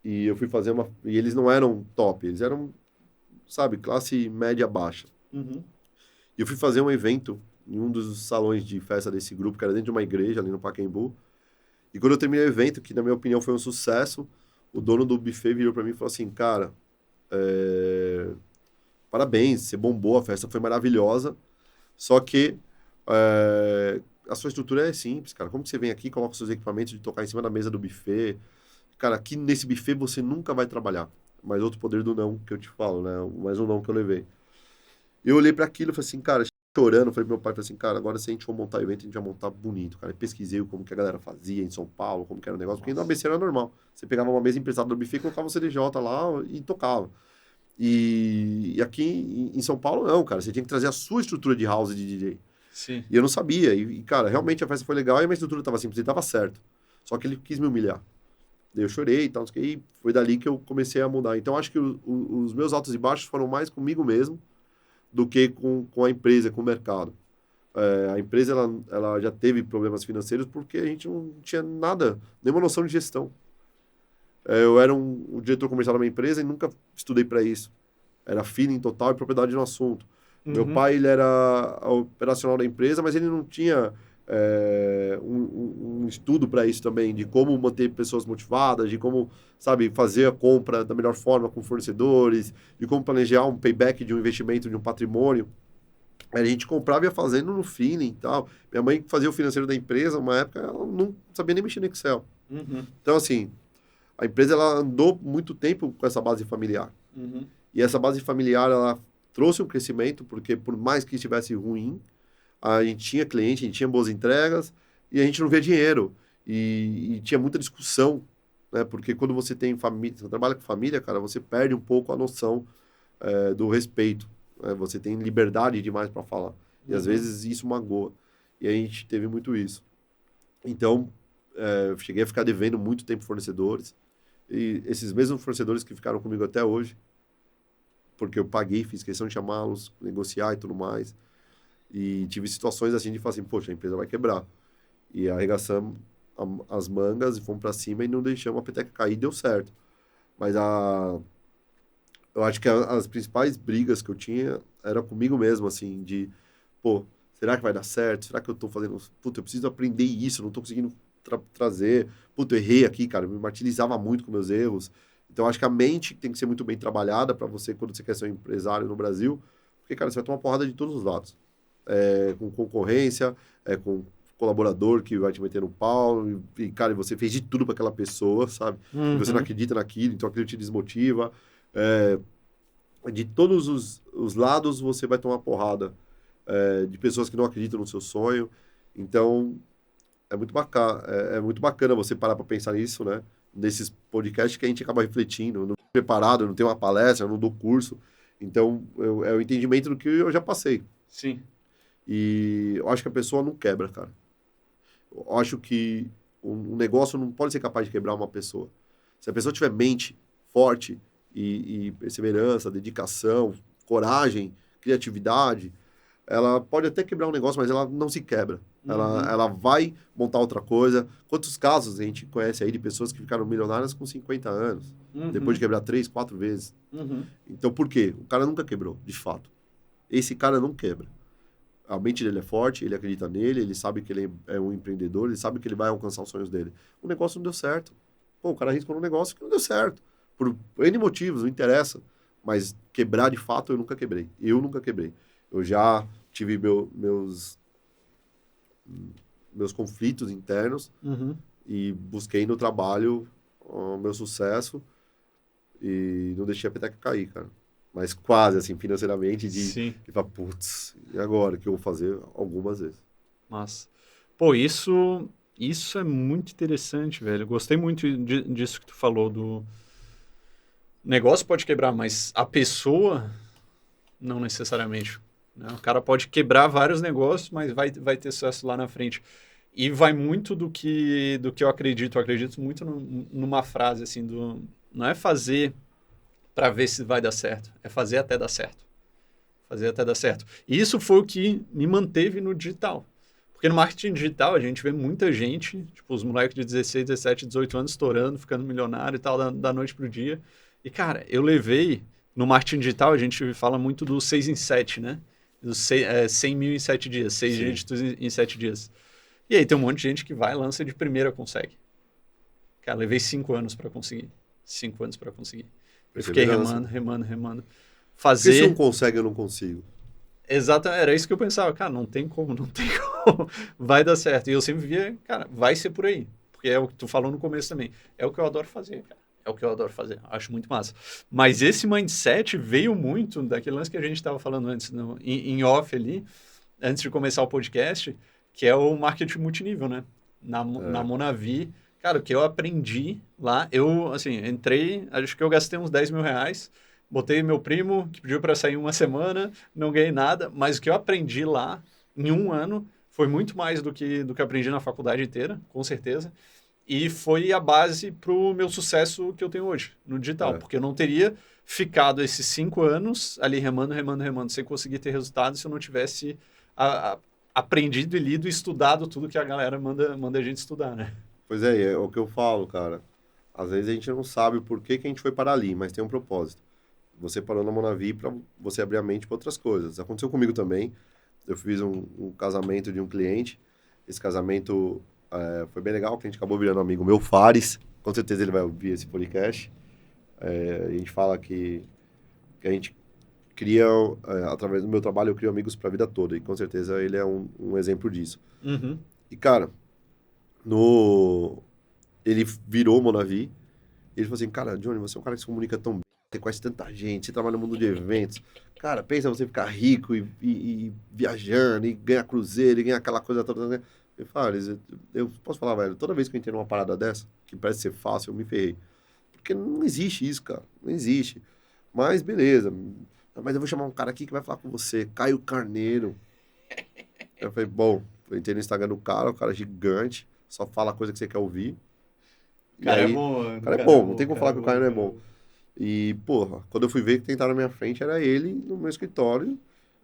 e eu fui fazer uma... E eles não eram top, eles eram, sabe, classe média baixa. E eu fui fazer um evento em um dos salões de festa desse grupo, que era dentro de uma igreja ali no Pacaembu. E quando eu terminei o evento, que na minha opinião foi um sucesso, o dono do buffet virou para mim e falou assim, cara, parabéns, você bombou, a festa foi maravilhosa, só que a sua estrutura é simples, cara. Como que você vem aqui, coloca seus equipamentos de tocar em cima da mesa do buffet? Cara, aqui nesse buffet você nunca vai trabalhar. Mas outro poder do não que eu te falo, né? Mais um não que eu levei. Eu olhei para aquilo e falei assim, cara, chorando, falei pro meu pai, falei assim, cara, agora se a gente for montar o evento, a gente vai montar bonito, cara. Eu pesquisei como que a galera fazia em São Paulo, como que era o negócio, porque no ABC era normal. Você pegava uma mesa emprestada do buffet, colocava o CDJ lá e tocava. E aqui em São Paulo, não, cara. Você tinha que trazer a sua estrutura de house de DJ. Sim. E eu não sabia. E, cara, realmente a festa foi legal e a minha estrutura estava simples. Ele estava certo. Só que ele quis me humilhar. Daí eu chorei e tal. E foi dali que eu comecei a mudar. Então, acho que os meus altos e baixos foram mais comigo mesmo do que com a empresa, com o mercado. A empresa, ela já teve problemas financeiros porque a gente não tinha nada, nenhuma noção de gestão. Eu era o diretor comercial da minha empresa e nunca estudei para isso. Era feeling total e propriedade no assunto. Meu pai, ele era operacional da empresa, mas ele não tinha um estudo para isso também, de como manter pessoas motivadas, de como, sabe, fazer a compra da melhor forma com fornecedores, de como planejar um payback de um investimento, de um patrimônio. A gente comprava e ia fazendo no feeling e tal. Minha mãe fazia o financeiro da empresa, uma época, ela não sabia nem mexer no Excel. Então, assim, a empresa ela andou muito tempo com essa base familiar. E essa base familiar, ela trouxe um crescimento, porque por mais que estivesse ruim, a gente tinha cliente, a gente tinha boas entregas, e a gente não via dinheiro. E tinha muita discussão, né? Porque quando você tem família, você trabalha com família, cara, você perde um pouco a noção do respeito. Né? Você tem liberdade demais para falar. E às vezes isso magoa. E a gente teve muito isso. Então, eu cheguei a ficar devendo muito tempo fornecedores. E esses mesmos fornecedores que ficaram comigo até hoje, porque eu paguei, fiz questão de chamá-los, negociar e tudo mais. E tive situações assim de falar assim, poxa, a empresa vai quebrar. E arregaçamos as mangas e fomos para cima e não deixamos a peteca cair, deu certo. Mas eu acho que as principais brigas que eu tinha era comigo mesmo, assim, de, pô, será que vai dar certo? Será que eu tô fazendo... Puta, eu preciso aprender isso, eu não tô conseguindo trazer. Puta, eu errei aqui, cara, eu me martirizava muito com meus erros. Então, acho que a mente tem que ser muito bem trabalhada para você, quando você quer ser um empresário no Brasil, porque, cara, você vai tomar porrada de todos os lados. Com concorrência, com colaborador que vai te meter no pau, e cara, você fez de tudo para aquela pessoa, sabe? E você não acredita naquilo, então aquilo te desmotiva. De todos os lados, você vai tomar porrada de pessoas que não acreditam no seu sonho. Então, é muito bacana você parar para pensar nisso, né? Nesses podcasts que a gente acaba refletindo, eu não tô preparado, eu não tenho uma palestra, eu não dou curso. Então, é o entendimento do que eu já passei. Sim. E eu acho que a pessoa não quebra, cara. Eu acho que um negócio não pode ser capaz de quebrar uma pessoa. Se a pessoa tiver mente forte e perseverança, dedicação, coragem, criatividade, ela pode até quebrar um negócio, mas ela não se quebra. Ela vai montar outra coisa. Quantos casos a gente conhece aí de pessoas que ficaram milionárias com 50 anos, depois de quebrar 3, 4 vezes? Então, por quê? O cara nunca quebrou, de fato. Esse cara não quebra. A mente dele é forte, ele acredita nele, ele sabe que ele é um empreendedor, ele sabe que ele vai alcançar os sonhos dele. O negócio não deu certo. Pô, o cara arriscou num negócio que não deu certo. Por N motivos, não interessa. Mas quebrar de fato eu nunca quebrei. Eu nunca quebrei. Eu já tive meus conflitos internos e busquei no trabalho o meu sucesso e não deixei a peteca cair, cara. Mas quase, assim, financeiramente, de falar, putz, e agora? O que eu vou fazer? Algumas vezes. Mas, pô, isso é muito interessante, velho. Eu gostei muito disso que tu falou, do negócio pode quebrar, mas a pessoa não necessariamente. Né? O cara pode quebrar vários negócios, mas vai ter sucesso lá na frente. E vai muito do que eu acredito. Eu acredito muito numa frase, assim, não é fazer para ver se vai dar certo, é fazer até dar certo. Fazer até dar certo. E isso foi o que me manteve no digital. Porque no marketing digital a gente vê muita gente, tipo os moleques de 16, 17, 18 anos estourando, ficando milionário e tal, da noite pro dia. E, cara, eu levei, no marketing digital a gente fala muito do 6 em 7, né? Dos 100 mil em 7 dias, 6 dígitos em 7 dias. E aí tem um monte de gente que vai, lança de primeira, consegue. Cara, levei 5 anos para conseguir. 5 anos para conseguir. Eu fiquei remando. Fazer... Porque se um consegue, eu não consigo. Exato, era isso que eu pensava. Cara, não tem como. Vai dar certo. E eu sempre via, cara, vai ser por aí. Porque é o que tu falou no começo também. É o que eu adoro fazer, cara. É o que eu adoro fazer. Acho muito massa. Mas esse mindset veio muito daquele lance que a gente estava falando antes, em off ali, antes de começar o podcast, que é o marketing multinível, né? Na Monavi, cara, o que eu aprendi lá, eu, assim, entrei, acho que eu gastei uns 10 mil reais, botei meu primo, que pediu para sair uma semana, não ganhei nada, mas o que eu aprendi lá, em um ano, foi muito mais do que aprendi na faculdade inteira, com certeza. E foi a base para o meu sucesso que eu tenho hoje, no digital. Porque eu não teria ficado esses 5 anos ali remando, sem conseguir ter resultados se eu não tivesse aprendido e lido e estudado tudo que a galera manda a gente estudar, né? Pois é o que eu falo, cara. Às vezes a gente não sabe por que a gente foi parar ali, mas tem um propósito. Você parou na Monavi para você abrir a mente para outras coisas. Aconteceu comigo também. Eu fiz um casamento de um cliente. Esse casamento foi bem legal, que a gente acabou virando amigo meu, Fares. Com certeza ele vai ouvir esse podcast. A gente fala que a gente cria, através do meu trabalho, eu crio amigos para a vida toda. E com certeza ele é um exemplo disso. Uhum. E, cara, ele virou Monavi. Ele falou assim, cara, Johnny, você é um cara que se comunica tão bem, você conhece tanta gente, você trabalha no mundo de eventos. Cara, pensa você ficar rico e viajando, e ganhar cruzeiro, e ganhar aquela coisa toda, né? Eu falo, eu posso falar, velho, toda vez que eu entrei numa parada dessa, que parece ser fácil, eu me ferrei. Porque não existe isso, cara. Não existe. Mas, beleza. Mas eu vou chamar um cara aqui que vai falar com você, Caio Carneiro. Eu falei, bom, eu entrei no Instagram do cara, o cara é gigante, só fala a coisa que você quer ouvir. Cara, é bom. O cara é bom, não tem como falar que o Caio não é bom. E, porra, quando eu fui ver que tentaram na minha frente, era ele no meu escritório.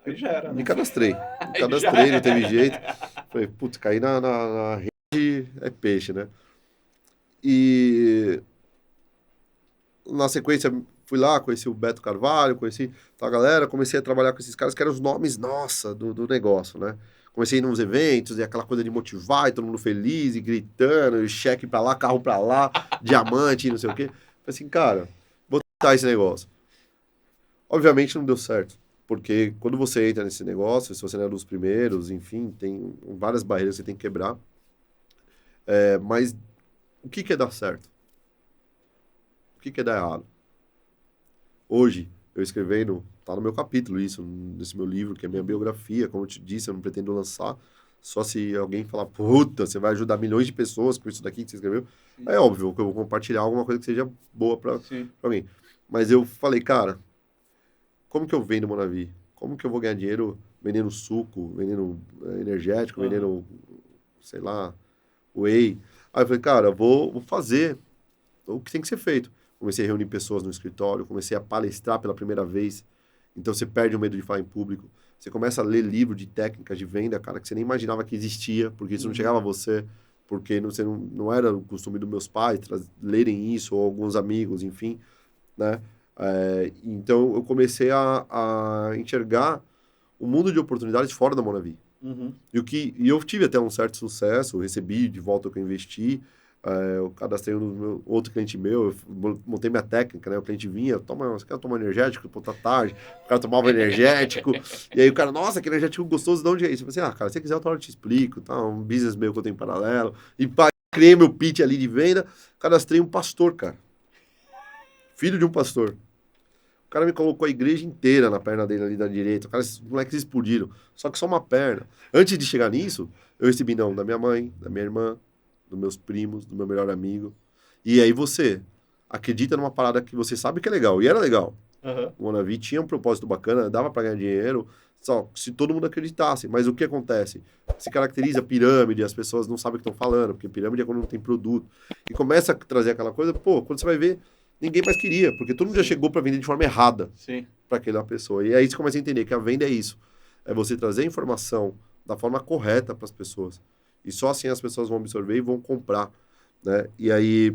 Aí já era, né? Me cadastrei. Não teve jeito. Falei, putz, caí na rede, é peixe, né? E na sequência, fui lá, conheci o Beto Carvalho, conheci a galera, comecei a trabalhar com esses caras que eram os nomes, nossa, do negócio, né? Comecei a ir nos eventos, e aquela coisa de motivar, e todo mundo feliz, e gritando, e cheque pra lá, carro pra lá, diamante, e não sei o quê. Falei assim, cara, vou tentar esse negócio. Obviamente não deu certo, porque quando você entra nesse negócio, se você não é dos primeiros, enfim, tem várias barreiras que você tem que quebrar. Mas o que é dar certo? O que é dar errado? Hoje, eu escrevendo, tá no meu capítulo isso, nesse meu livro, que é minha biografia, como eu te disse, eu não pretendo lançar, só se alguém falar, puta, você vai ajudar milhões de pessoas com isso daqui que você escreveu. Sim. É óbvio que eu vou compartilhar alguma coisa que seja boa pra alguém. Mas eu falei, cara, como que eu vendo Monavi? Como que eu vou ganhar dinheiro vendendo suco, vendendo energético, vendendo, sei lá, whey? Aí eu falei, cara, eu vou fazer o que tem que ser feito. Comecei a reunir pessoas no escritório, comecei a palestrar pela primeira vez. Então, você perde o medo de falar em público. Você começa a ler livro de técnicas de venda, cara, que você nem imaginava que existia, porque isso não chegava a você, porque você não era o costume dos meus pais lerem isso, ou alguns amigos, enfim, né? Então, eu comecei a enxergar o mundo de oportunidades fora da Monavi. Uhum. E eu tive até um certo sucesso, recebi de volta o que eu investi, Eu cadastrei outro cliente meu, eu montei minha técnica, né? O cliente vinha, você quer tomar energético? Pô, tá tarde. O cara tomava energético. E aí o cara, nossa, que energético gostoso, de onde é isso? Eu falei assim, cara, se você quiser, outra hora eu te explico, tá? Um business meu que eu tenho em paralelo. E criei meu pitch ali de venda, cadastrei um pastor, cara. Filho de um pastor. O cara me colocou a igreja inteira na perna dele ali da direita. Os moleques explodiram. Só que só uma perna. Antes de chegar nisso, eu recebi não da minha mãe, da minha irmã, dos meus primos, do meu melhor amigo. E aí você acredita numa parada que você sabe que é legal. E era legal. Uhum. O Monavi tinha um propósito bacana, dava para ganhar dinheiro, só se todo mundo acreditasse. Mas o que acontece? Se caracteriza pirâmide, as pessoas não sabem o que estão falando, porque pirâmide é quando não tem produto. E começa a trazer aquela coisa, quando você vai ver, ninguém mais queria, porque todo mundo já chegou para vender de forma errada para aquela pessoa. E aí você começa a entender que a venda é isso. É você trazer informação da forma correta para as pessoas. E só assim as pessoas vão absorver e vão comprar, né? E aí,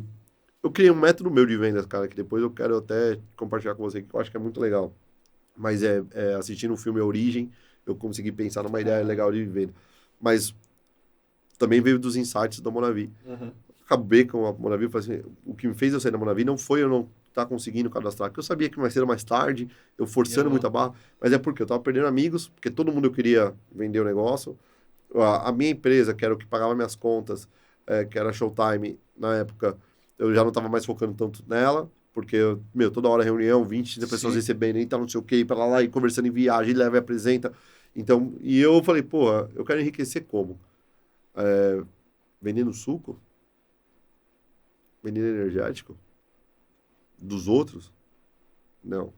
eu criei um método meu de vendas, cara, que depois eu quero até compartilhar com você, que eu acho que é muito legal. Mas assistindo o filme A Origem, eu consegui pensar numa ideia legal de venda. Mas também veio dos insights da Monavi. Uhum. Acabei com a Monavi, assim, o que me fez eu sair da Monavi não foi eu não estar conseguindo cadastrar, porque eu sabia que mais cedo ou mais tarde, eu forçando muito a barra, mas é porque eu estava perdendo amigos, porque todo mundo queria vender o negócio. A minha empresa, que era o que pagava minhas contas, que era a Showtime, na época, eu já não estava mais focando tanto nela, porque, toda hora reunião, 20 pessoas recebendo, e tá não sei o quê, para lá e conversando em viagem, leva e apresenta. Então, e eu falei, eu quero enriquecer como? Vendendo suco? Vendendo energético? Dos outros? Não.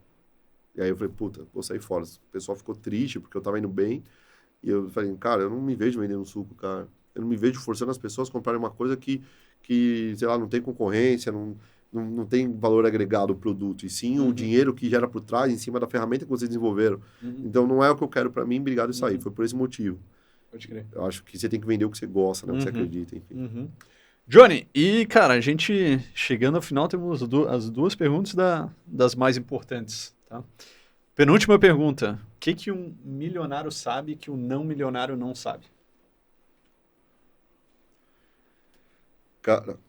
E aí eu falei, vou sair fora. O pessoal ficou triste, porque eu estava indo bem. E eu falei, cara, eu não me vejo vendendo suco, cara. Eu não me vejo forçando as pessoas a comprarem uma coisa que sei lá, não tem concorrência, não tem valor agregado ao produto. E sim o dinheiro que gera por trás, em cima da ferramenta que vocês desenvolveram. Então, não é o que eu quero para mim, obrigado isso aí. Foi por esse motivo. Pode crer. Eu acho que você tem que vender o que você gosta, né? O que você acredita, enfim. Johnny, e, cara, a gente, chegando ao final, temos as duas perguntas das mais importantes, tá? Penúltima pergunta. O que um milionário sabe que um não milionário não sabe? Cara,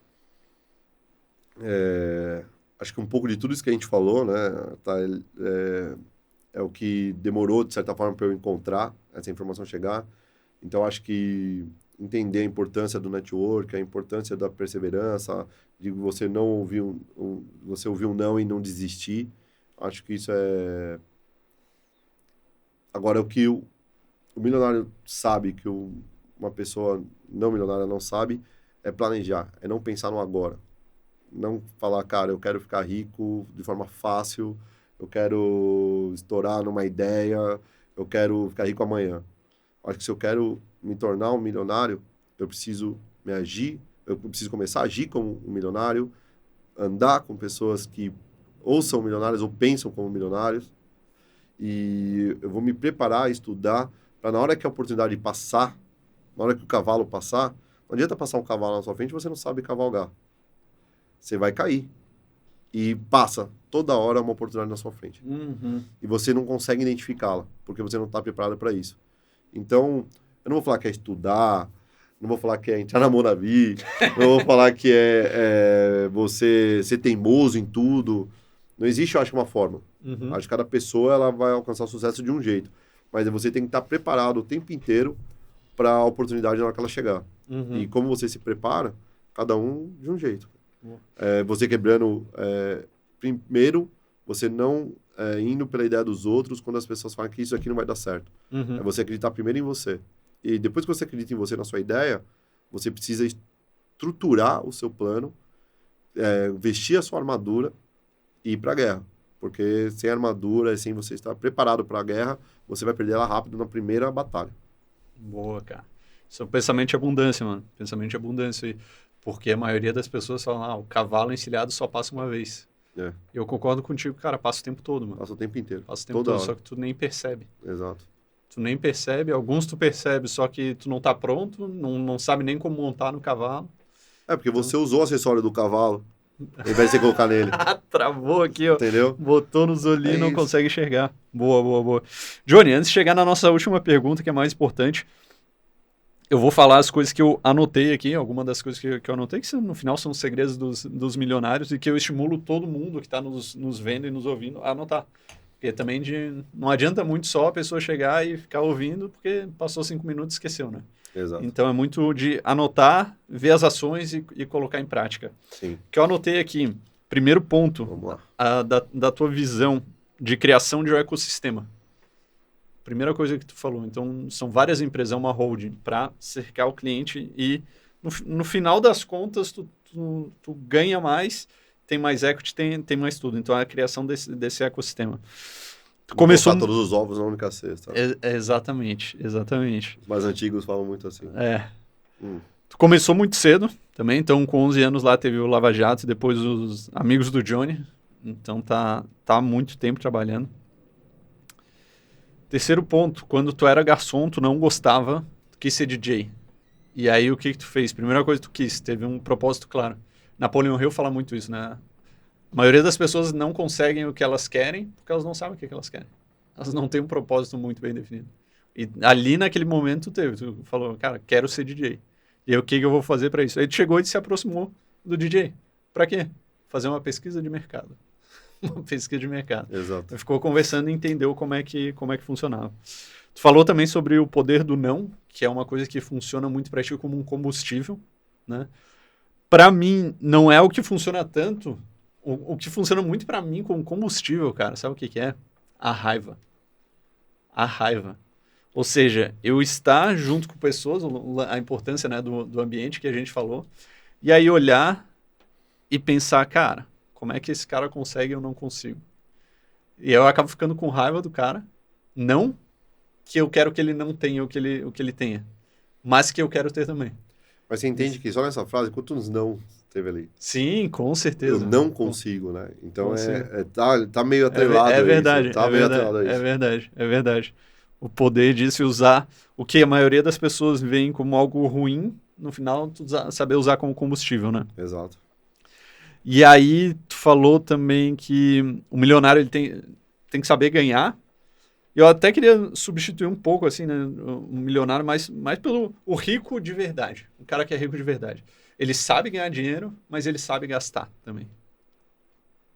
acho que um pouco de tudo isso que a gente falou, né? É o que demorou, de certa forma, para eu encontrar essa informação chegar. Então, acho que entender a importância do network, a importância da perseverança, de você não ouvir você ouvir um não e não desistir. Acho que isso é... Agora, o que o milionário sabe que uma pessoa não milionária não sabe é planejar, é não pensar no agora. Não falar, cara, eu quero ficar rico de forma fácil, eu quero estourar numa ideia, eu quero ficar rico amanhã. Acho que se eu quero me tornar um milionário, eu preciso eu preciso começar a agir como um milionário, andar com pessoas que ou são milionários ou pensam como milionários, e eu vou me preparar, estudar, para na hora que a oportunidade passar, na hora que o cavalo passar, não adianta passar um cavalo na sua frente e você não sabe cavalgar. Você vai cair. E passa toda hora uma oportunidade na sua frente. E você não consegue identificá-la, porque você não está preparado para isso. Então, eu não vou falar que é estudar, não vou falar que é entrar na Monavi, não vou falar que é você ser teimoso em tudo. Não existe, eu acho, uma forma. Acho que cada pessoa ela vai alcançar o sucesso de um jeito. Mas você tem que estar preparado o tempo inteiro para a oportunidade na hora que ela chegar. E como você se prepara, cada um de um jeito. Você quebrando... primeiro, você não indo pela ideia dos outros quando as pessoas falam que isso aqui não vai dar certo. É você acreditar primeiro em você. E depois que você acredita em você, na sua ideia, você precisa estruturar o seu plano, vestir a sua armadura e ir para a guerra. Porque sem armadura, sem você estar preparado para a guerra, você vai perder ela rápido na primeira batalha. Boa, cara. Isso é um pensamento de abundância, mano. Pensamento de abundância. Porque a maioria das pessoas falam, o cavalo encilhado só passa uma vez. Eu concordo contigo, cara, passa o tempo todo, mano. Passa o tempo inteiro. Passa o tempo todo, só que tu nem percebe. Exato. Tu nem percebe, alguns tu percebe, só que tu não tá pronto, não sabe nem como montar no cavalo. Porque você usou o acessório do cavalo, ao invés de você colocar nele. Travou aqui, ó. Entendeu? Botou nos olhinhos e não consegue enxergar. Boa, boa, boa. Johnny, antes de chegar na nossa última pergunta, que é mais importante, eu vou falar as coisas que eu anotei aqui, algumas das coisas que eu anotei, que no final são segredos dos milionários e que eu estimulo todo mundo que está nos vendo e nos ouvindo a anotar. Porque também não adianta muito só a pessoa chegar e ficar ouvindo, porque passou 5 minutos e esqueceu, né? Exato. Então, é muito de anotar, ver as ações e colocar em prática. Sim. O que eu anotei aqui, primeiro ponto da tua visão de criação de um ecossistema. Primeira coisa que tu falou. Então, são várias empresas, uma holding, para cercar o cliente e, no final das contas, tu ganha mais, tem mais equity, tem mais tudo. Então, é a criação desse ecossistema. Começou todos os ovos na única cesta. Exatamente. Os mais antigos falam muito assim. Tu começou muito cedo também, então com 11 anos lá teve o Lava Jato, depois os amigos do Johnny. Então tá há muito tempo trabalhando. Terceiro ponto, quando tu era garçom, tu não gostava, tu quis ser DJ. E aí o que tu fez? Primeira coisa que tu quis, teve um propósito claro. Napoleon Hill fala muito isso, né? A maioria das pessoas não conseguem o que elas querem porque elas não sabem o que elas querem. Elas não têm um propósito muito bem definido. E ali naquele momento tu falou, cara, quero ser DJ. E aí o que eu vou fazer para isso? Aí tu chegou e se aproximou do DJ. Para quê? Fazer uma pesquisa de mercado. Uma pesquisa de mercado. Exato. Então, ficou conversando e entendeu como é que funcionava. Tu falou também sobre o poder do não, que é uma coisa que funciona muito para ti como um combustível, né? Para mim, não é o que funciona tanto. O que funciona muito para mim como combustível, cara, sabe o que é? A raiva. A raiva. Ou seja, eu estar junto com pessoas, a importância, né, do ambiente que a gente falou, e aí olhar e pensar, cara, como é que esse cara consegue e eu não consigo? E eu acabo ficando com raiva do cara, não que eu quero que ele não tenha o que ele tenha, mas que eu quero ter também. Mas você entende que só nessa frase, quantos não teve ali? Sim, com certeza. Eu não consigo, né? Então tá meio atrelado é verdade, isso. Tá meio atrelado a isso. É verdade. O poder disso e usar o que a maioria das pessoas veem como algo ruim, no final, tu saber usar como combustível, né? Exato. E aí, tu falou também que o milionário ele tem que saber ganhar. Eu até queria substituir um pouco, assim, né? O milionário mais pelo o rico de verdade. O cara que é rico de verdade. Ele sabe ganhar dinheiro, mas ele sabe gastar também.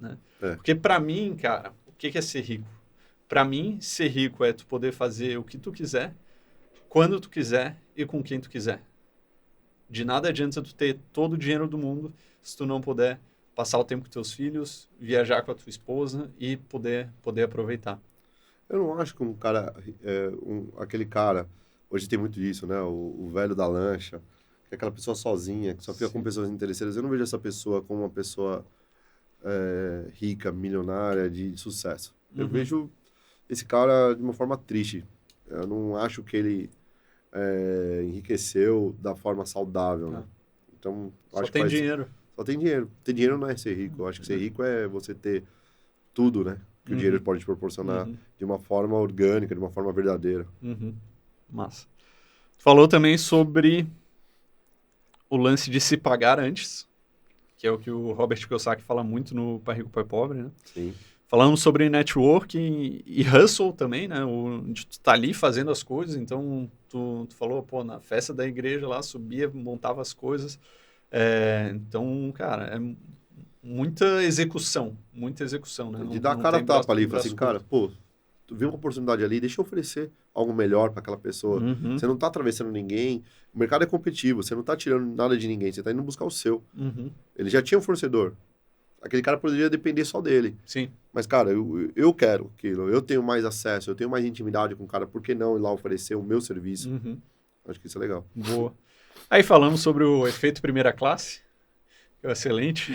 Né? Porque pra mim, cara, o que é ser rico? Pra mim, ser rico é tu poder fazer o que tu quiser, quando tu quiser e com quem tu quiser. De nada adianta tu ter todo o dinheiro do mundo se tu não puder passar o tempo com teus filhos, viajar com a tua esposa e poder aproveitar. Eu não acho que um cara, aquele cara, hoje tem muito disso, né? O velho da lancha, que é aquela pessoa sozinha, que só fica com pessoas interesseiras. Eu não vejo essa pessoa como uma pessoa rica, milionária, de sucesso. Eu vejo esse cara de uma forma triste. Eu não acho que ele enriqueceu da forma saudável, né? Então, só tem dinheiro. Só tem dinheiro. Ter dinheiro não é ser rico. Eu acho que ser rico é você ter tudo, né? Que o dinheiro pode te proporcionar de uma forma orgânica, de uma forma verdadeira. Massa. Tu falou também sobre o lance de se pagar antes, que é o que o Robert Kiyosaki fala muito no Pai Rico, Pai Pobre, né? Sim. Falamos sobre networking e hustle também, né? De tu tá ali fazendo as coisas, então tu falou, pô, na festa da igreja lá, subia, montava as coisas. Então, cara, é muita execução, né? De dar a cara a tapa ali, falar assim, cara, pô, tu viu uma oportunidade ali, deixa eu oferecer algo melhor para aquela pessoa. Você não tá atravessando ninguém, o mercado é competitivo, você não tá tirando nada de ninguém, você tá indo buscar o seu. Ele já tinha um fornecedor. Aquele cara poderia depender só dele. Sim. Mas, cara, eu quero aquilo, eu tenho mais acesso, eu tenho mais intimidade com o cara, por que não ir lá oferecer o meu serviço? Acho que isso é legal. Boa. Aí falamos sobre o efeito primeira classe, que é excelente,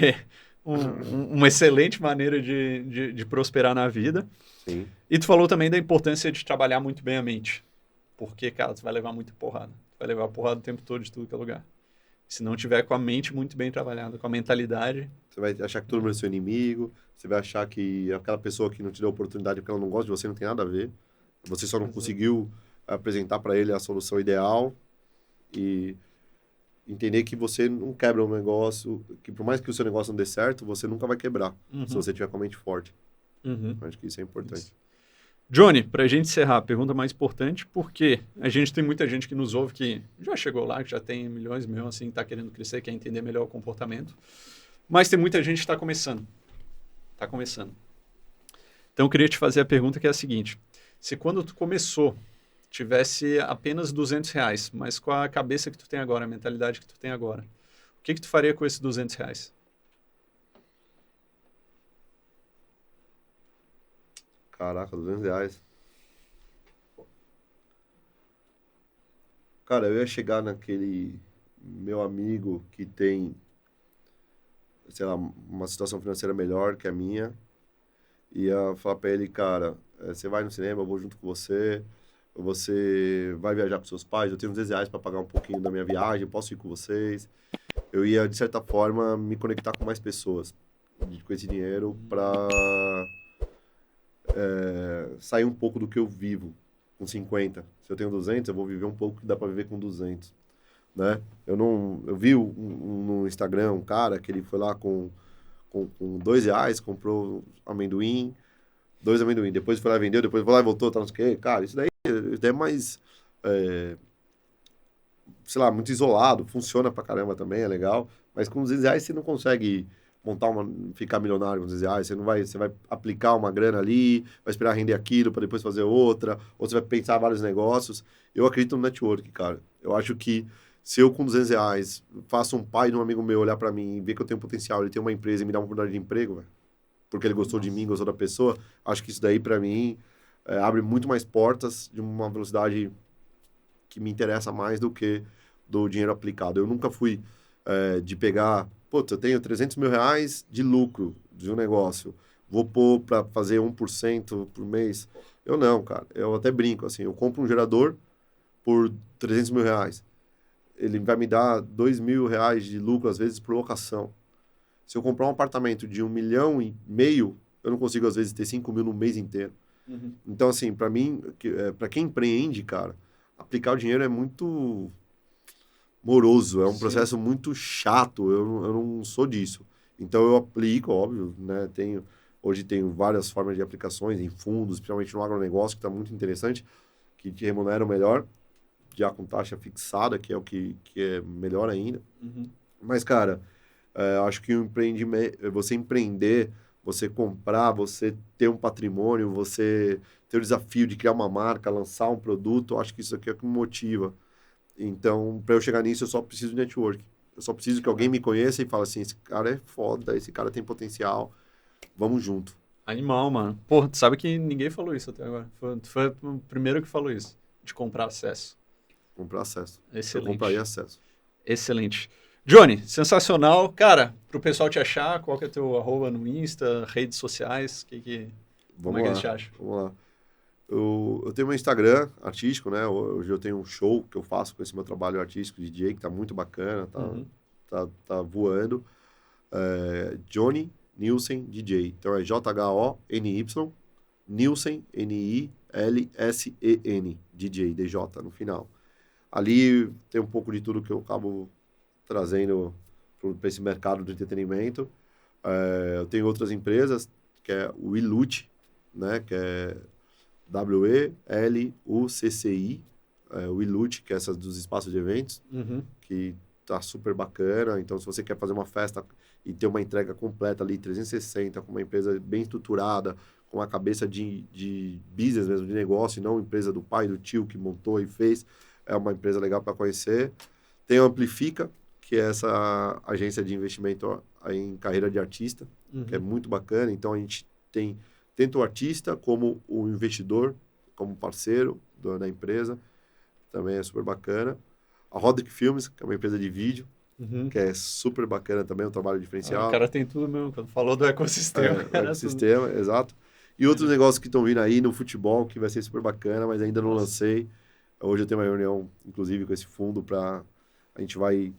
uma excelente maneira de prosperar na vida. Sim. E tu falou também da importância de trabalhar muito bem a mente, porque, cara, tu vai levar muita porrada. Tu vai levar porrada o tempo todo de tudo que é lugar. Se não tiver com a mente muito bem trabalhada, com a mentalidade... Você vai achar que todo mundo é seu inimigo, você vai achar que aquela pessoa que não te deu oportunidade porque ela não gosta de você não tem nada a ver. Você só não conseguiu apresentar para ele a solução ideal e entender que você não quebra um negócio, que por mais que o seu negócio não dê certo, você nunca vai quebrar se você tiver com a mente forte. Acho que isso é importante. Johnny, para a gente encerrar, a pergunta mais importante, porque a gente tem muita gente que nos ouve que já chegou lá, que já tem milhões, assim, está querendo crescer, quer entender melhor o comportamento, mas tem muita gente que está começando. Está começando. Então, eu queria te fazer a pergunta que é a seguinte. Se quando tu começou, tivesse apenas R$200, mas com a cabeça que tu tem agora, a mentalidade que tu tem agora, o que tu faria com esses R$200? Caraca, R$200. Cara, eu ia chegar naquele meu amigo que tem, sei lá, uma situação financeira melhor que a minha. Ia falar pra ele, cara, você vai no cinema, eu vou junto com você. Você vai viajar com seus pais, eu tenho uns R$10 para pagar um pouquinho da minha viagem, eu posso ir com vocês. Eu ia, de certa forma, me conectar com mais pessoas com esse dinheiro para sair um pouco do que eu vivo com 50. Se eu tenho 200, eu vou viver um pouco que dá para viver com 200, né? Eu vi no Instagram um cara que ele foi lá com R$2, comprou amendoim, 2 amendoim, depois foi lá e vendeu, depois foi lá e voltou, tá, não sei o quê. Cara, isso daí é mais, sei lá, muito isolado, funciona pra caramba também, é legal, mas com R$200 você não consegue ficar milionário com R$200, você vai aplicar uma grana ali, vai esperar render aquilo para depois fazer outra, ou você vai pensar vários negócios. Eu acredito no network, cara. Eu acho que se eu com R$200 faço um pai de um amigo meu olhar para mim e ver que eu tenho potencial, ele tem uma empresa e me dá uma oportunidade de emprego, véio, porque ele gostou de mim, gostou da pessoa, acho que isso daí para mim abre muito mais portas de uma velocidade que me interessa mais do que do dinheiro aplicado. Eu nunca fui de pegar, putz, eu tenho R$300 mil de lucro de um negócio, vou pôr para fazer 1% por mês. Eu não, cara. Eu até brinco, assim, eu compro um gerador por R$300 mil. Ele vai me dar R$2 mil de lucro, às vezes, por locação. Se eu comprar um apartamento de 1,5 milhão, eu não consigo, às vezes, ter 5 mil no mês inteiro. Uhum. Então, assim, para mim, para quem empreende, cara, aplicar o dinheiro é muito moroso, é um processo muito chato, eu não sou disso. Então, eu aplico, óbvio, né? Hoje tenho várias formas de aplicações em fundos, principalmente no agronegócio, que está muito interessante, que te remuneram melhor, já com taxa fixada, que é o que é melhor ainda. Uhum. Mas, cara, acho que o empreendimento, você empreender, você comprar, você ter um patrimônio, você ter o desafio de criar uma marca, lançar um produto, eu acho que isso aqui é o que me motiva. Então, para eu chegar nisso, eu só preciso de network. Eu só preciso que alguém me conheça e fale assim, esse cara é foda, esse cara tem potencial, vamos junto. Animal, mano. Pô, tu sabe que ninguém falou isso até agora. Foi o primeiro que falou isso, de comprar acesso. Comprar acesso. Excelente. Eu compraria acesso. Excelente. Johnny, sensacional. Cara, pro pessoal te achar, qual que é teu @ no Insta, redes sociais, como é que eles te acham? Vamos lá. Eu tenho meu Instagram artístico, né? Hoje eu tenho um show que eu faço com esse meu trabalho artístico, DJ, que tá muito bacana, tá voando. Johnny Nilsen DJ. Então é JHONY, Nilsen, NILSEN, DJ, DJ no final. Ali tem um pouco de tudo que eu acabo trazendo para esse mercado do entretenimento. Eu tenho outras empresas, que é o Ilucci, né? Que é WELUCCI, o Ilucci, que é essa dos espaços de eventos, que tá super bacana. Então, se você quer fazer uma festa e ter uma entrega completa ali, 360, com uma empresa bem estruturada, com a cabeça de business mesmo, de negócio, e não empresa do pai, do tio que montou e fez, é uma empresa legal para conhecer. Tem a Amplifica, que é essa agência de investimento em carreira de artista, que é muito bacana. Então, a gente tem tanto o artista como o investidor, como parceiro da empresa, também é super bacana. A Roderick Filmes, que é uma empresa de vídeo, que é super bacana também, um trabalho diferencial. O cara tem tudo mesmo, quando falou do ecossistema. O ecossistema, exato. E outros negócios que estão vindo aí no futebol, que vai ser super bacana, mas ainda não lancei. Hoje eu tenho uma reunião, inclusive, com esse fundo a gente vai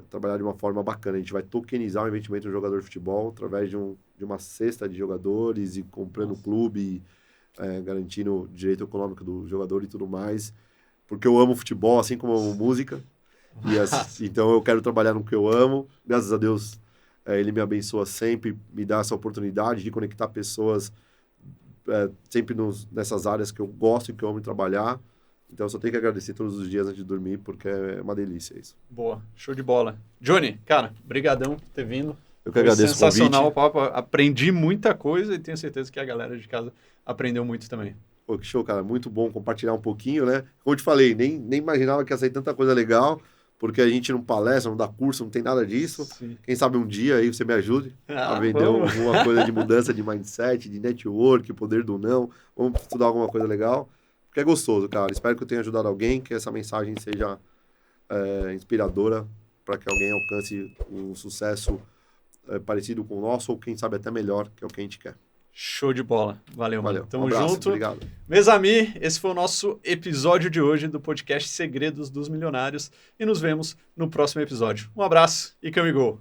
trabalhar de uma forma bacana. A gente vai tokenizar o investimento do jogador de futebol através de uma cesta de jogadores e comprando o clube, garantindo o direito econômico do jogador e tudo mais. Porque eu amo futebol, assim como eu amo música. Então eu quero trabalhar no que eu amo. Graças a Deus, ele me abençoa sempre, me dá essa oportunidade de conectar pessoas sempre nessas áreas que eu gosto e que eu amo trabalhar. Então, eu só tenho que agradecer todos os dias antes de dormir, porque é uma delícia isso. Boa, show de bola. Johnny, cara, brigadão por ter vindo. Eu que agradeço o convite. Sensacional o papo, aprendi muita coisa e tenho certeza que a galera de casa aprendeu muito também. Pô, que show, cara, muito bom compartilhar um pouquinho, né? Como eu te falei, nem imaginava que ia sair tanta coisa legal, porque a gente não palestra, não dá curso, não tem nada disso. Sim. Quem sabe um dia aí você me ajude a vender alguma coisa de mudança de mindset, de network, poder do não. Vamos estudar alguma coisa legal, porque é gostoso, cara. Espero que eu tenha ajudado alguém, que essa mensagem seja inspiradora para que alguém alcance um sucesso parecido com o nosso, ou quem sabe até melhor, que é o que a gente quer. Show de bola. Valeu, mano. Tamo abraço, junto. Obrigado. Meus amigos, esse foi o nosso episódio de hoje do podcast Segredos dos Milionários e nos vemos no próximo episódio. Um abraço e Camigol!